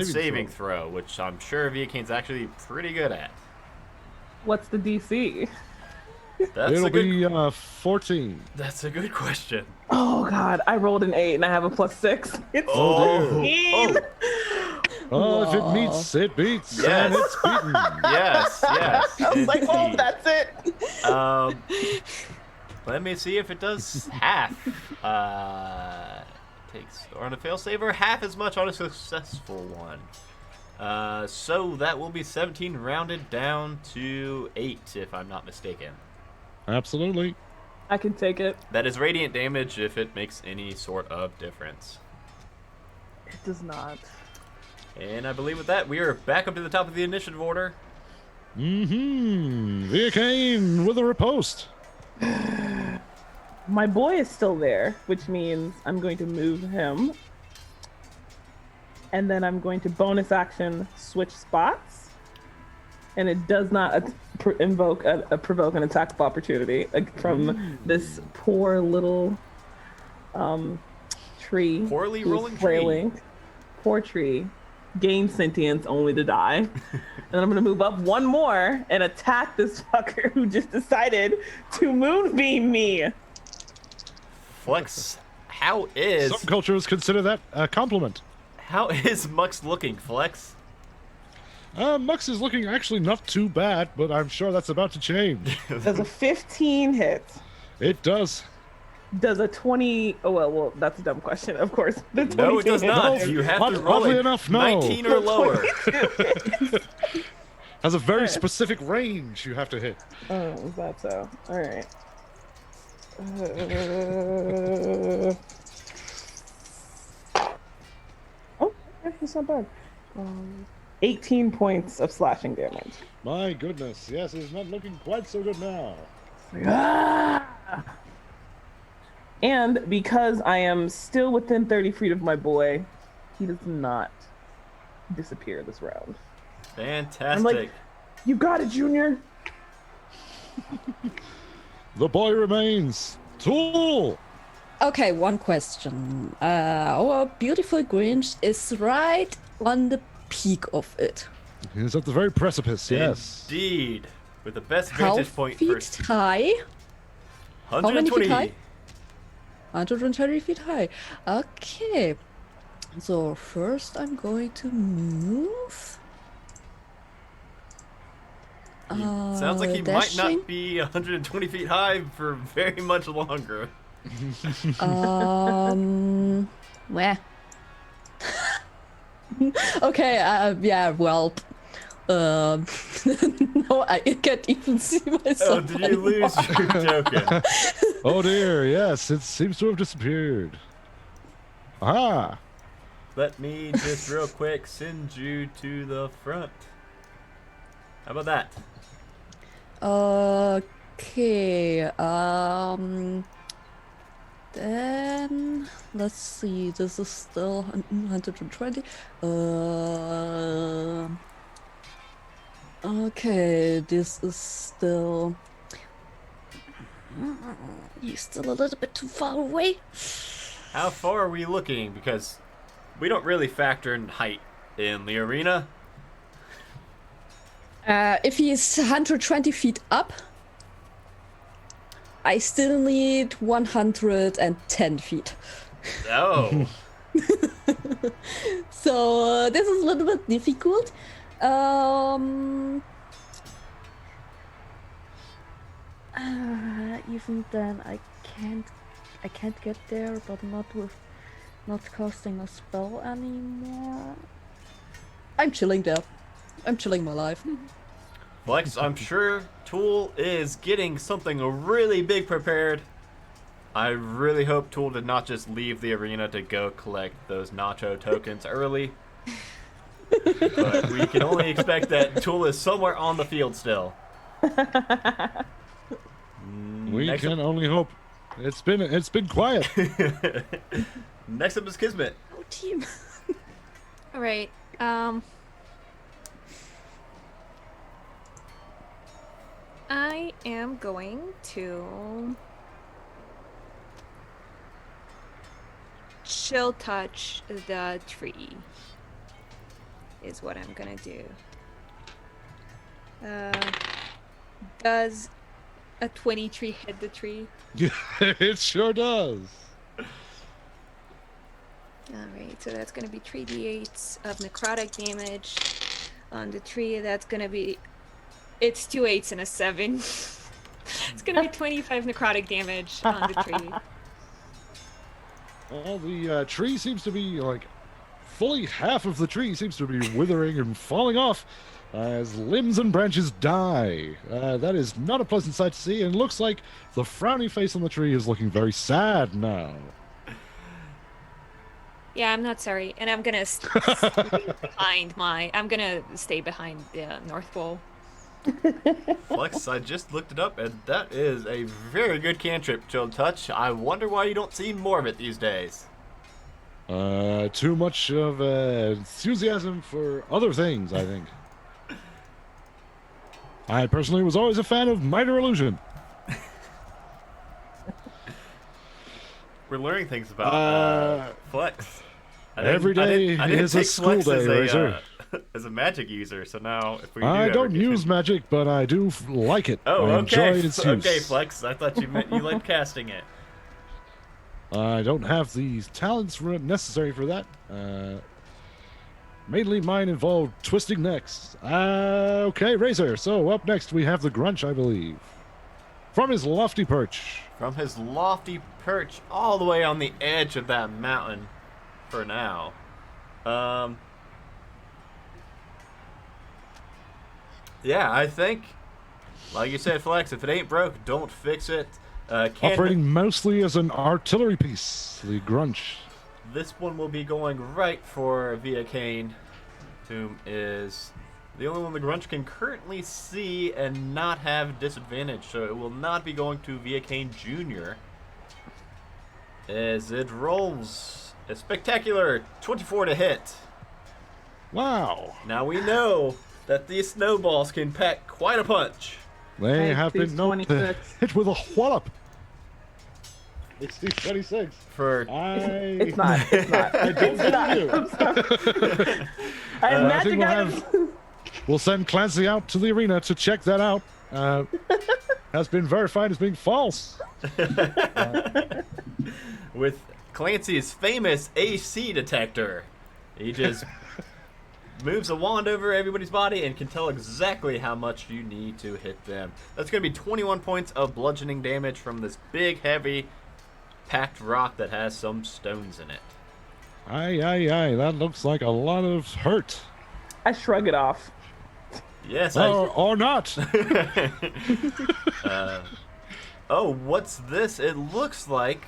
saving throw, which I'm sure Viacane's actually pretty good at. What's the DC? It'll be 14. That's a good question. Oh God, I rolled an 8 and I have a +6. It's Oh, mean. Oh, if it meets, it beats, Yes. and it's beaten. Yes. I was like, oh, indeed. that's it. Let me see if it does half. Takes on a fail saver half as much on a successful one. So that will be 17 rounded down to 8, if I'm not mistaken. Absolutely. I can take it. That is radiant damage if it makes any sort of difference. It does not. And I believe with that, we are back up to the top of the initiative order. Viacane with a riposte. My boy is still there, which means I'm going to move him. And then I'm going to bonus action switch spots. and it does not provoke an attack of opportunity from this poor little tree. Poorly who's rolling flailing. tree. Poor tree. Gain sentience only to die. And then I'm gonna move up one more and attack this fucker who just decided to moonbeam me. Flex, how is Some cultures consider that a compliment. Mux looking, Flex? Mux is looking actually not too bad, but I'm sure that's about to change. Does a 15 hit? It does. Does a 20? Oh well, that's a dumb question. Of course, the No, it does 22 not. hits. You have to roll Oddly a enough, no. 19 or lower. Has a very specific range you have to hit. Oh, is that so? All right. Oh, that's not bad. 18 points of slashing damage. My goodness, yes, it's not looking quite so good now. Ah! And because I am still within 30 feet of my boy, he does not disappear this round. Fantastic. I'm like, you got it, Junior. The boy remains. Tool! Okay, one question. Our beautiful Grunch is right on the peak of it. He's at the very precipice, yes. Indeed. With the best How vantage point feet first. high? How many 120. feet high? 120 feet high. Okay. So first I'm going to move. Sounds like he might dashing. not be 120 feet high for very much longer. Meh. Okay, yeah, well, no, I can't even see myself. Oh, did you lose your token? Oh dear, yes, it seems to have disappeared. Aha! Let me just real quick send you to the front. How about that? Okay, then let's see. This is still 120. Okay, this is still. You're still a little bit too far away. How far are we looking? Because we don't really factor in height in the arena. If he's 120 feet up, I still need 110 feet. Oh. So this is a little bit difficult. Even then, I can't get there, but not casting a spell anymore. I'm chilling there. I'm chilling my life. Flex, I'm sure Tool is getting something really big prepared. I really hope Tool did not just leave the arena to go collect those nacho tokens early. But we can only expect that Tool is somewhere on the field still. We Next can only hope. It's been quiet. Next up is Kismet. Oh, team. All right. I am going to chill touch the tree. Is what I'm gonna do. Does a 23 hit the tree? It sure does. Alright, so that's gonna be 3d8s of necrotic damage on the tree. That's gonna be. It's 2 8s and a 7. It's gonna be 25 necrotic damage on the tree. Well, the tree seems to be like fully half of the tree seems to be withering and falling off as limbs and branches die. That is not a pleasant sight to see, and looks like the frowny face on the tree is looking very sad now. Yeah, I'm not sorry, and I'm gonna stay behind my. I'm gonna stay behind the North Pole. Flex, I just looked it up, and that is a very good cantrip, Chill Touch. I wonder why you don't see more of it these days. Too much of enthusiasm for other things, I think. I personally was always a fan of Minor Illusion. We're learning things about Flex. Every day is a take school Flex day, as Razor. as a magic user, so now if we do I ever don't get- use magic, but I do like it. Oh, I okay. enjoy its use. Okay, Flex. I thought you meant you liked casting it. I don't have the talents necessary for that. Mainly mine involve twisting necks. Okay, Razor. So up next we have the Grunch, I believe. From his lofty perch. From his lofty perch all the way on the edge of that mountain for now. Yeah, I think, like you said, Flex, if it ain't broke, don't fix it. Operating mostly as an artillery piece, the Grunch. This one will be going right for Via Kane, whom is the only one the Grunch can currently see and not have disadvantage, so it will not be going to Via Kane Jr. as it rolls a spectacular 24 to hit. Wow. Now we know that these snowballs can pack quite a punch. They Hey, have been known to 26. hit with a wallop. It's 26. For It's not. It's not. I don't believe you. I have I think magic we'll items. We'll send Clancy out to the arena to check that out. Has been verified as being false. with Clancy's famous AC detector, he just moves a wand over everybody's body and can tell exactly how much you need to hit them. That's going to be 21 points of bludgeoning damage from this big, heavy, packed rock that has some stones in it. Aye, aye, aye. That looks like a lot of hurt. I shrug it off. Yes, Or not. Oh, what's this? It looks like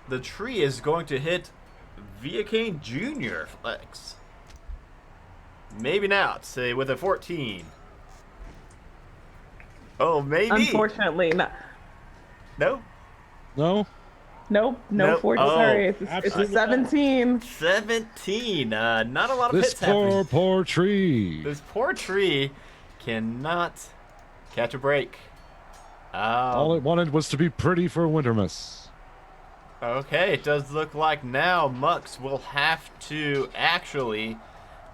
the tree is going to hit Via Kane Jr. Flex. Maybe not, say with a 14. Oh, maybe. Unfortunately, not. No? No? Nope. No Nope. 40. Oh, Sorry, it's a absolutely 17. 17. Not a lot of This hits happening. poor tree. This poor tree cannot catch a break. All it wanted was to be pretty for Wintermas. Okay, it does look like now Mux will have to actually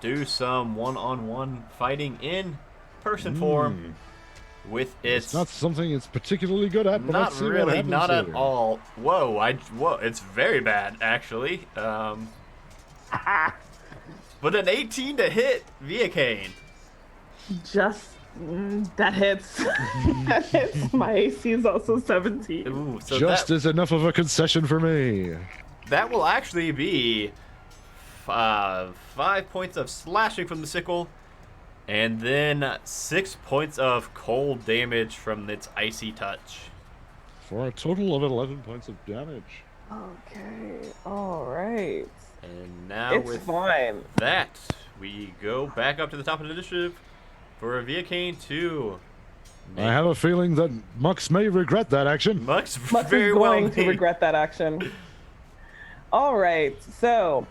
do some one-on-one fighting in person form with It's not something it's particularly good at, but not let's see what really, happens not at here. all. Whoa, it's very bad actually. But an 18 to hit Via Kane. Just that hits. That hits. My AC is also 17. Ooh, so Just that, is enough of a concession for me. that will actually be 5 points of slashing from the sickle, and then 6 points of cold damage from its icy touch. For a total of 11 points of damage. Okay. All right. And now It's with fine. that, we go back up to the top of the initiative for Via Kane 2. I have a feeling that Mux may regret that action. Mux Mux very is well going to may. regret that action. All right. So,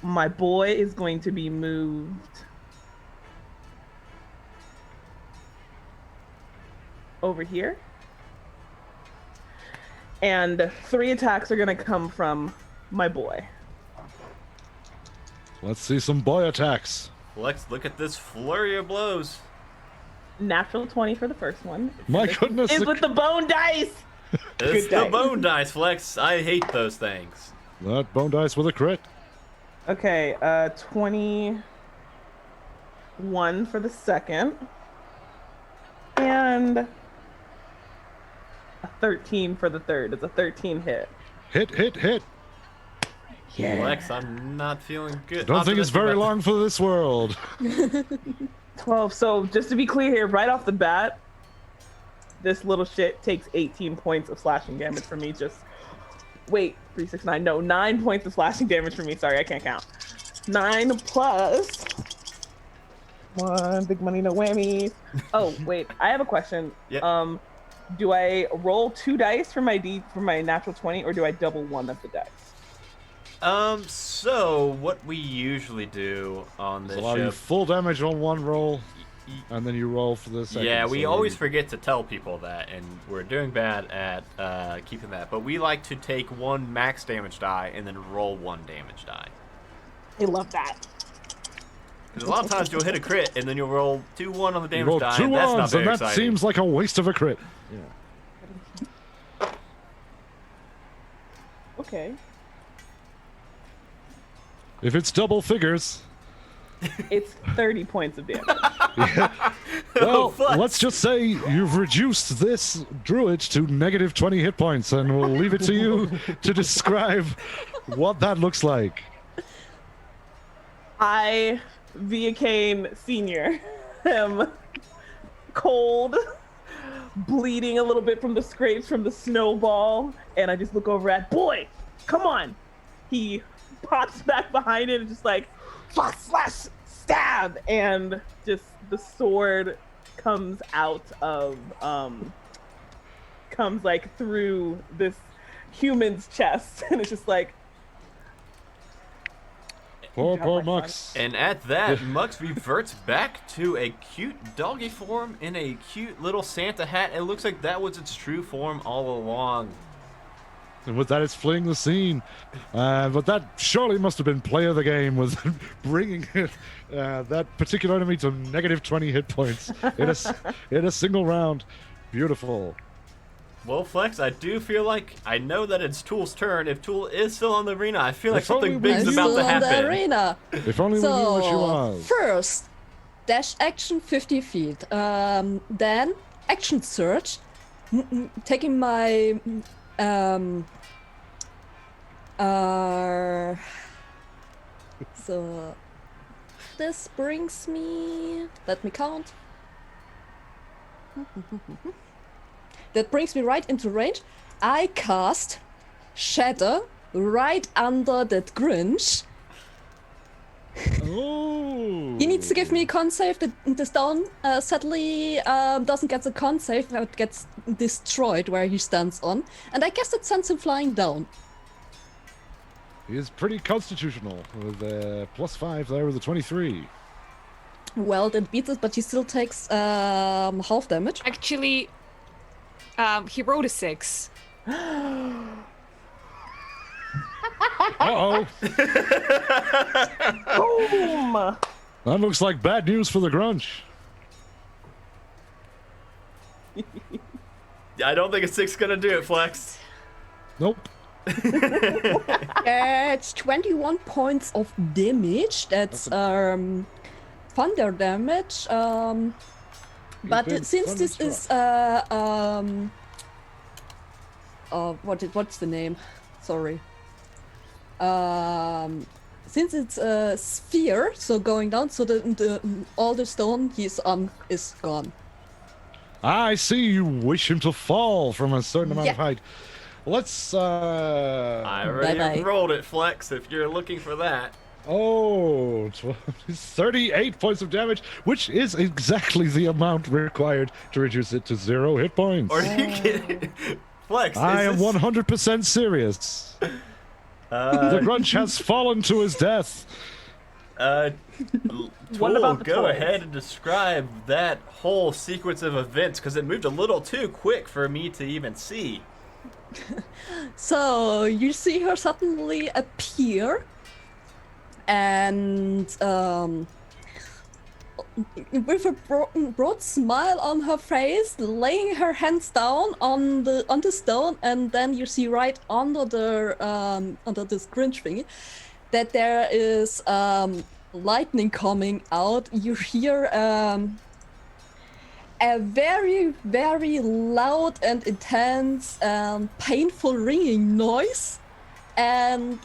my boy is going to be moved over here. And 3 attacks are going to come from my boy. Let's see some boy attacks. Let's look at this flurry of blows. Natural 20 for the first one. My goodness. Is with the bone dice. It's Good the dice. bone dice, Flex. I hate those things. That bone dice with a crit. Okay, 21 for the second. And a 13 for the third. It's a 13 hit. Hit, hit, hit. Flex, I'm not feeling good. Don't think it's optimistic very about long for this world. 12. So just to be clear here, right off the bat, this little shit takes 18 points of slashing damage from me. Just wait, 3, 6, 9. No, 9 points of slashing damage from me. Sorry, I can't count. 9 plus 1. Big money, no whammies. Oh wait, I have a question. Yep. Do I roll 2 dice for my natural 20, or do I double one of the dice? So what we usually do on this Allow you ship, full damage on one roll. and then you roll for the second. Yeah, we so always forget to tell people that, and we're doing bad at keeping that. But we like to take 1 max damage die and then roll 1 damage die. I love that. Because a lot of times you'll hit a crit and then you'll roll 2-1 on the You damage roll die, 2 and that's not ones, very and that exciting. seems like a waste of a crit. Okay. If it's double figures, It's 30 points of damage. well, Flex. let's just say you've reduced this druid to negative 20 hit points, and we'll leave it to you to describe what that looks like. I, Via Kane Sr., am cold, bleeding a little bit from the scrapes from the snowball, and I just look over at, boy, come on. He pops back behind it and just like, slash, stab, and just the sword comes out of, comes like through this human's chest, and it's just like, Poor my Mux. And at that, Mux reverts back to a cute doggy form in a cute little Santa hat. It looks like that was its true form all along. And with that, it's fleeing the scene. But that surely must have been play of the game, was bringing that particular enemy to negative 20 hit points in a single round. Beautiful. Well, Flex, I do feel like I know that it's Tool's turn. If Tool is still on the arena, I feel like If only something we big's knew. about Still to on the happen. arena. If only we knew what she was. First, dash action 50 feet. Then action search, taking my so this brings me. Let me count. That brings me right into range. I cast Shadow right under that Grunch. Oh. He needs to give me a con save. The stone sadly doesn't get the con save, but gets destroyed where he stands on. And I guess it sends him flying down. He is pretty constitutional with +5 there with a 23. Well, that beats it, but he still takes half damage. Actually, he rolled a 6. Uh-oh. boom! That looks like bad news for the Grunch. I don't think a 6 is going to do it, Flex. Nope. That's 21 points of damage. That's thunder damage. But been since this is what's the name? Sorry. Since it's a sphere, so going down, so the all the stone he's on is gone. I see you wish him to fall from a certain amount of Yeah. height. Let's I already Bye-bye. rolled it, Flex, if you're looking for that. Oh, 38 points of damage, which is exactly the amount required to reduce it to 0 hit points. Or you kidding? Flex, I am is this, 100% serious. The Grunch has fallen to his death. What Tool, about the go toys? ahead and describe that whole sequence of events, because it moved a little too quick for me to even see. So you see her suddenly appear, and with a broad smile on her face, laying her hands down on the stone, and then you see right under this Grunch thingy that there is lightning coming out. You hear a very, very loud and intense, painful ringing noise, and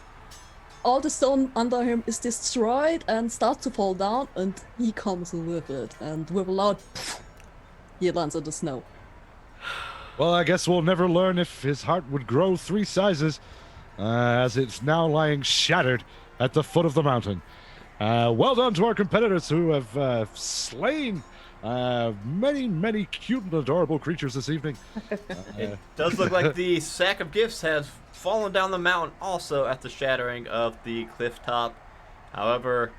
all the stone under him is destroyed and starts to fall down, and he comes with it, and with a loud poof, he lands on the snow. Well, I guess we'll never learn if his heart would grow 3 sizes, as it's now lying shattered at the foot of the mountain. Well done to our competitors who have slain many, many cute and adorable creatures this evening. It does look like the sack of gifts has fallen down the mountain also at the shattering of the cliff top. However,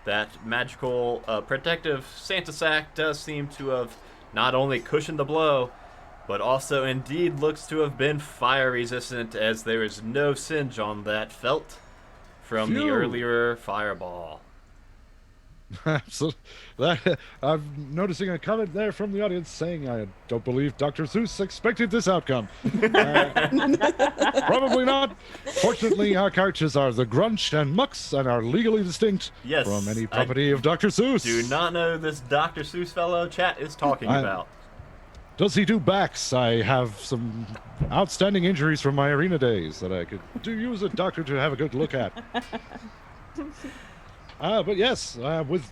that magical protective Santa sack does seem to have not only cushioned the blow, but also indeed looks to have been fire resistant, as there is no singe on that felt from the Phew. earlier fireball. Absolutely. I'm noticing a comment there from the audience saying, I don't believe Dr. Seuss expected this outcome. Probably not. Fortunately, our characters are the Grunch and Mux and are legally distinct Yes, from any property of Dr. Seuss. Do not know this Dr. Seuss fellow chat is talking about. Does he do backs? I have some outstanding injuries from my arena days that I could use a doctor to have a good look at. But yes, with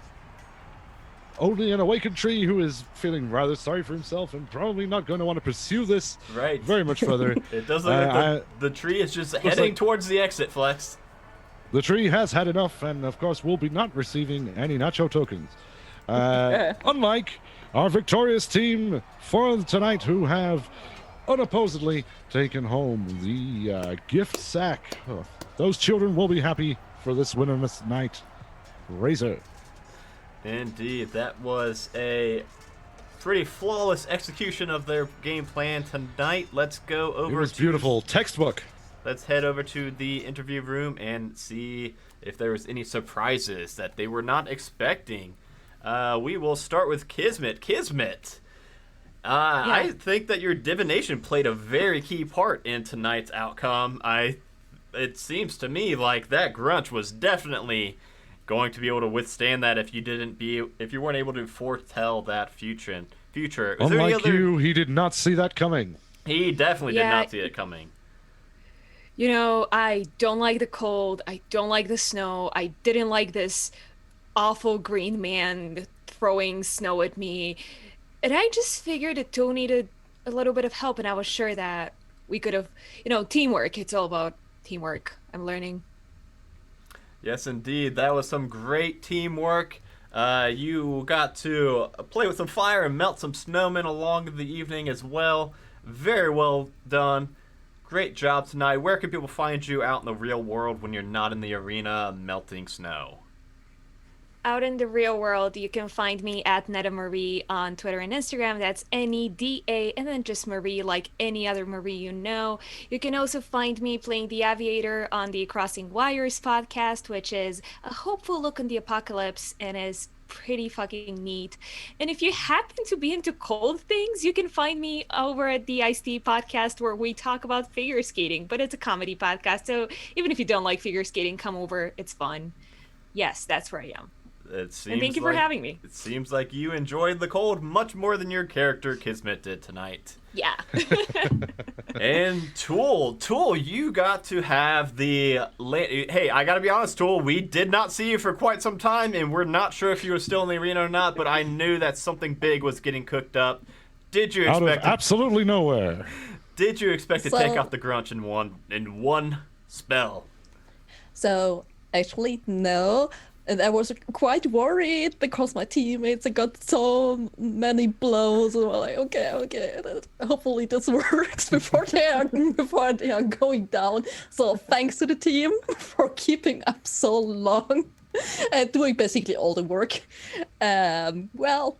only an awakened tree who is feeling rather sorry for himself and probably not going to want to pursue this Right. very much further. It does look like the tree is just heading like- towards the exit, Flex. The tree has had enough, and of course will be not receiving any nacho tokens. Unlike our victorious team for tonight, who have unopposedly taken home the gift sack. Oh, those children will be happy for this winnerless night. Razor. Indeed, that was a pretty flawless execution of their game plan tonight. Let's go It over was to beautiful. Textbook. Let's head over to the interview room and see if there was any surprises that they were not expecting. We will start with Kismet. Kismet, I think that your divination played a very key part in tonight's outcome. It seems to me like that Grunch was definitely going to be able to withstand that if you weren't able to foretell that future. Was there any Unlike you, he did not see that coming. He definitely did not see it coming. You know, I don't like the cold. I don't like the snow. I didn't like this awful green man throwing snow at me. And I just figured that Toe needed a little bit of help, and I was sure that we could have, teamwork. It's all about teamwork. I'm learning. Yes, indeed. That was some great teamwork. You got to play with some fire and melt some snowmen along the evening as well. Very well done. Great job tonight. Where can people find you out in the real world when you're not in the arena melting snow? Out in the real world, you can find me at NetaMarie on Twitter and Instagram. That's NEDA, and then just Marie, like any other Marie you know. You can also find me playing the Aviator on the Crossing Wires podcast, which is a hopeful look on the apocalypse and is pretty fucking neat. And if you happen to be into cold things, you can find me over at the Ice-T podcast, where we talk about figure skating, but it's a comedy podcast. So even if you don't like figure skating, come over. It's fun. Yes, that's where I am. And thank you for having me. It seems like you enjoyed the cold much more than your character Kismet did tonight. Yeah. And Tool, you got to have the... Hey, I gotta be honest, Tool, we did not see you for quite some time, and we're not sure if you were still in the arena or not, but I knew that something big was getting cooked up. Did you expect... Out of absolutely nowhere. Did you expect to take out the Grunch in one spell? So, actually, no. And I was quite worried because my teammates got so many blows. And I'm like, okay, hopefully this works before they are going down. So thanks to the team for keeping up so long and doing basically all the work. Well,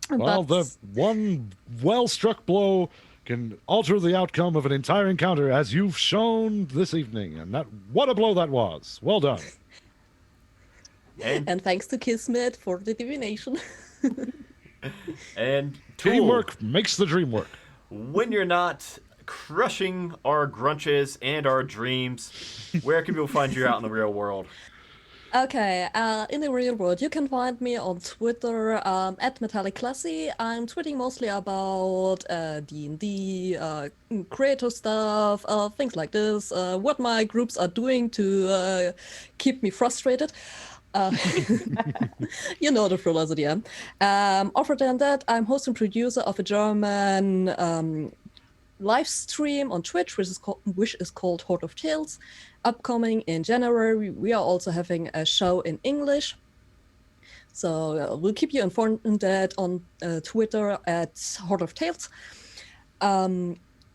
the one well-struck blow can alter the outcome of an entire encounter, as you've shown this evening. And what a blow that was. Well done. And thanks to Kismet for the divination. And Tool, teamwork makes the dream work. When you're not crushing our grunches and our dreams, where can people find you out in the real world? Okay, in the real world, you can find me on Twitter at Metallic Classy. I'm tweeting mostly about D&D, creator stuff, things like this, what my groups are doing to keep me frustrated. You know the drill as at the end. Other than that, I'm host and producer of a German live stream on Twitch, which is called Horde of Tales. Upcoming in January, we are also having a show in English. So we'll keep you informed on that on Twitter at Horde of Tales.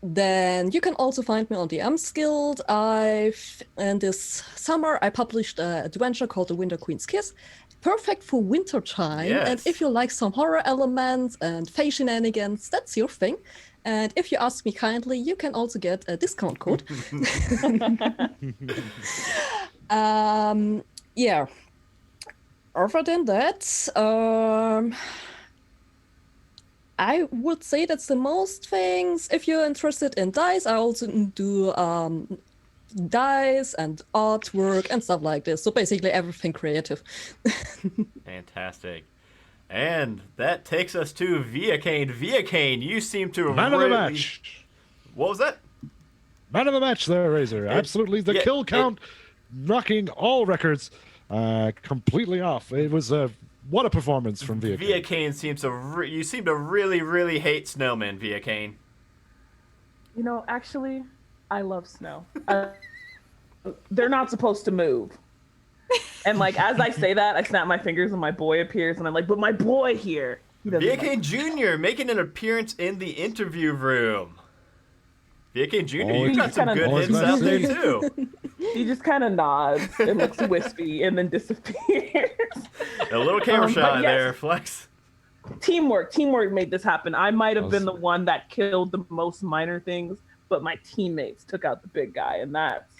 Then you can also find me on the M's Guild. And this summer I published an adventure called The Winter Queen's Kiss. perfect for winter time. Yes. And if you like some horror elements and face shenanigans, that's your thing. And if you ask me kindly, you can also get a discount code. Yeah. Other than that, I would say that's the most things. If you're interested in dice, I also do dice and artwork and stuff like this. So basically everything creative. Fantastic. And that takes us to Via Kane. Via Kane, you seem to Man of the match. What was that? Man of the match there, Razor. Absolutely. The kill count knocking all records completely off. It was what a performance from Via Kane. Via Kane seems to you seem to really, really hate snowmen, Via Kane. You know, actually, I love snow. They're not supposed to move. And like as I say that, I snap my fingers and my boy appears, and I'm like, "But my boy here." Via Kane Jr. making an appearance in the interview room. Via Kane Jr. You got some good hits out there too. He just kind of nods and looks wispy and then disappears. A little camera shot there, Flex. Teamwork made this happen. I might have been the one that killed the most minor things, but my teammates took out the big guy, and that's.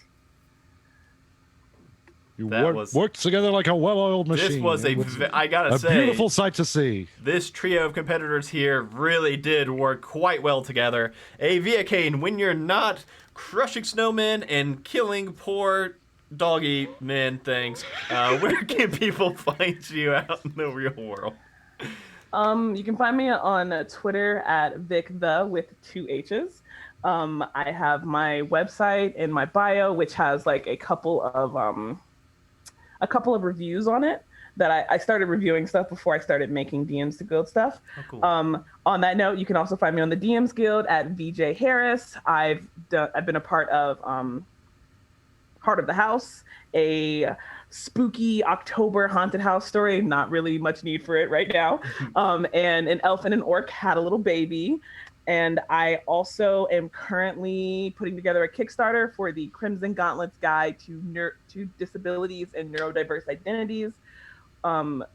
You worked together like a well-oiled machine. This was I gotta say, a beautiful sight to see. This trio of competitors here really did work quite well together. Hey, Via Kane, when you're not crushing snowmen and killing poor doggy men things, where can people find you out in the real world? You can find me on Twitter at VicThe with 2 H's. I have my website in my bio, which has like a couple of reviews on it that I started reviewing stuff before I started making DMs to Guild stuff. Oh, cool. On that note, you can also find me on the DMs Guild at VJ Harris. I've been a part of Heart of the House, a spooky October haunted house story. Not really much need for it right now. And an elf and an orc had a little baby. And I also am currently putting together a Kickstarter for the Crimson Gauntlets Guide to Disabilities and Neurodiverse Identities.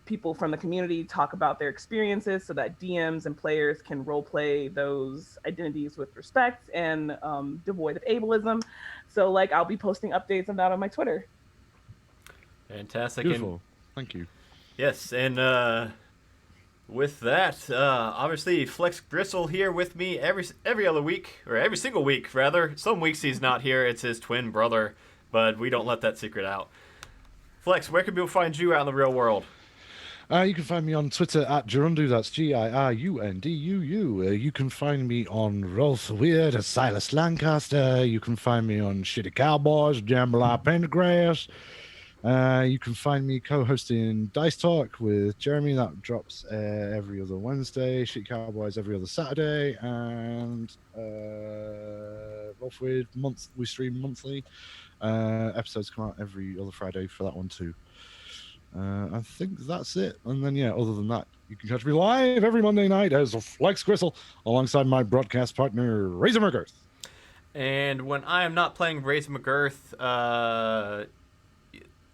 People from the community talk about their experiences so that DMs and players can roleplay those identities with respect and devoid of ableism. So, like, I'll be posting updates on that on my Twitter. Fantastic. Beautiful. Thank you. Yes, and with that, obviously Flex Gristle here with me every other week, or every single week rather. Some weeks he's not here; it's his twin brother, but we don't let that secret out. Flex, where can people find you out in the real world? You can find me on Twitter at Girundu. That's GIRUNDUU. You can find me on Rolf Weird as Silas Lancaster. You can find me on Shitty Cowboys, Jambalaya Pendergrass. You can find me co-hosting Dice Talk with Jeremy. That drops every other Wednesday. Shitty Cowboys every other Saturday. And Rolf Weird, we stream monthly. Episodes come out every other Friday for that one too. I think that's it. And then, other than that, you can catch me live every Monday night as Flex Gristle alongside my broadcast partner, Razor McGirth. And when I am not playing Razor McGirth,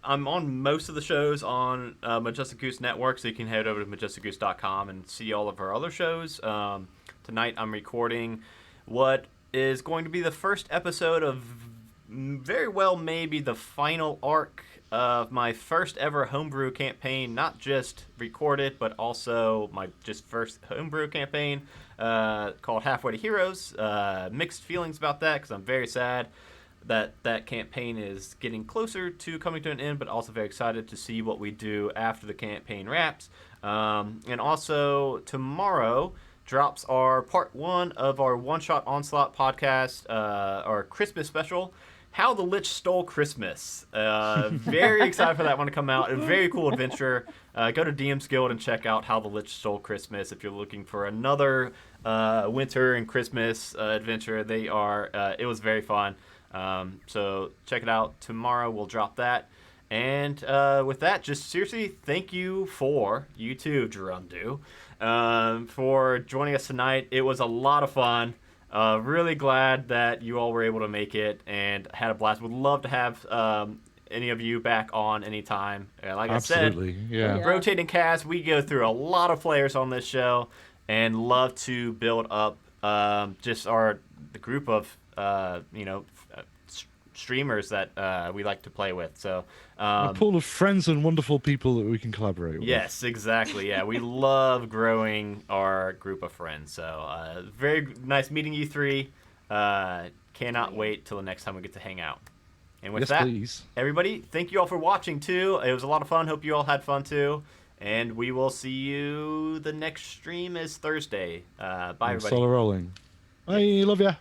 I'm on most of the shows on Majestic Goose Network, so you can head over to majesticgoose.com and see all of our other shows. Tonight I'm recording what is going to be the first episode of very well maybe the final arc of my first ever homebrew campaign, not just recorded, but also my just first homebrew campaign called Halfway to Heroes. Mixed feelings about that because I'm very sad that campaign is getting closer to coming to an end, but also very excited to see what we do after the campaign wraps. And also tomorrow drops our part 1 of our One-Shot Onslaught podcast, our Christmas special, How the Lich Stole Christmas. Very excited for that one to come out. A very cool adventure. Go to DM's Guild and check out How the Lich Stole Christmas if you're looking for another winter and Christmas adventure. It was very fun. So check it out. Tomorrow we'll drop that. And with that, just seriously, thank you too, Gerundu, for joining us tonight. It was a lot of fun. Really glad that you all were able to make it and had a blast. Would love to have any of you back on anytime. Like Absolutely, I said, yeah. rotating cast, we go through a lot of players on this show and love to build up just the group of streamers that we like to play with. So A pool of friends and wonderful people that we can collaborate with. yes, exactly. Yeah, we love growing our group of friends. So very nice meeting you three. Cannot wait till the next time we get to hang out. And with Yes, that, please. everybody, thank you all for watching too. It was a lot of fun. Hope you all had fun too. And we will see you. The next stream is Thursday. Bye, everybody. Solo rolling. Bye, love ya.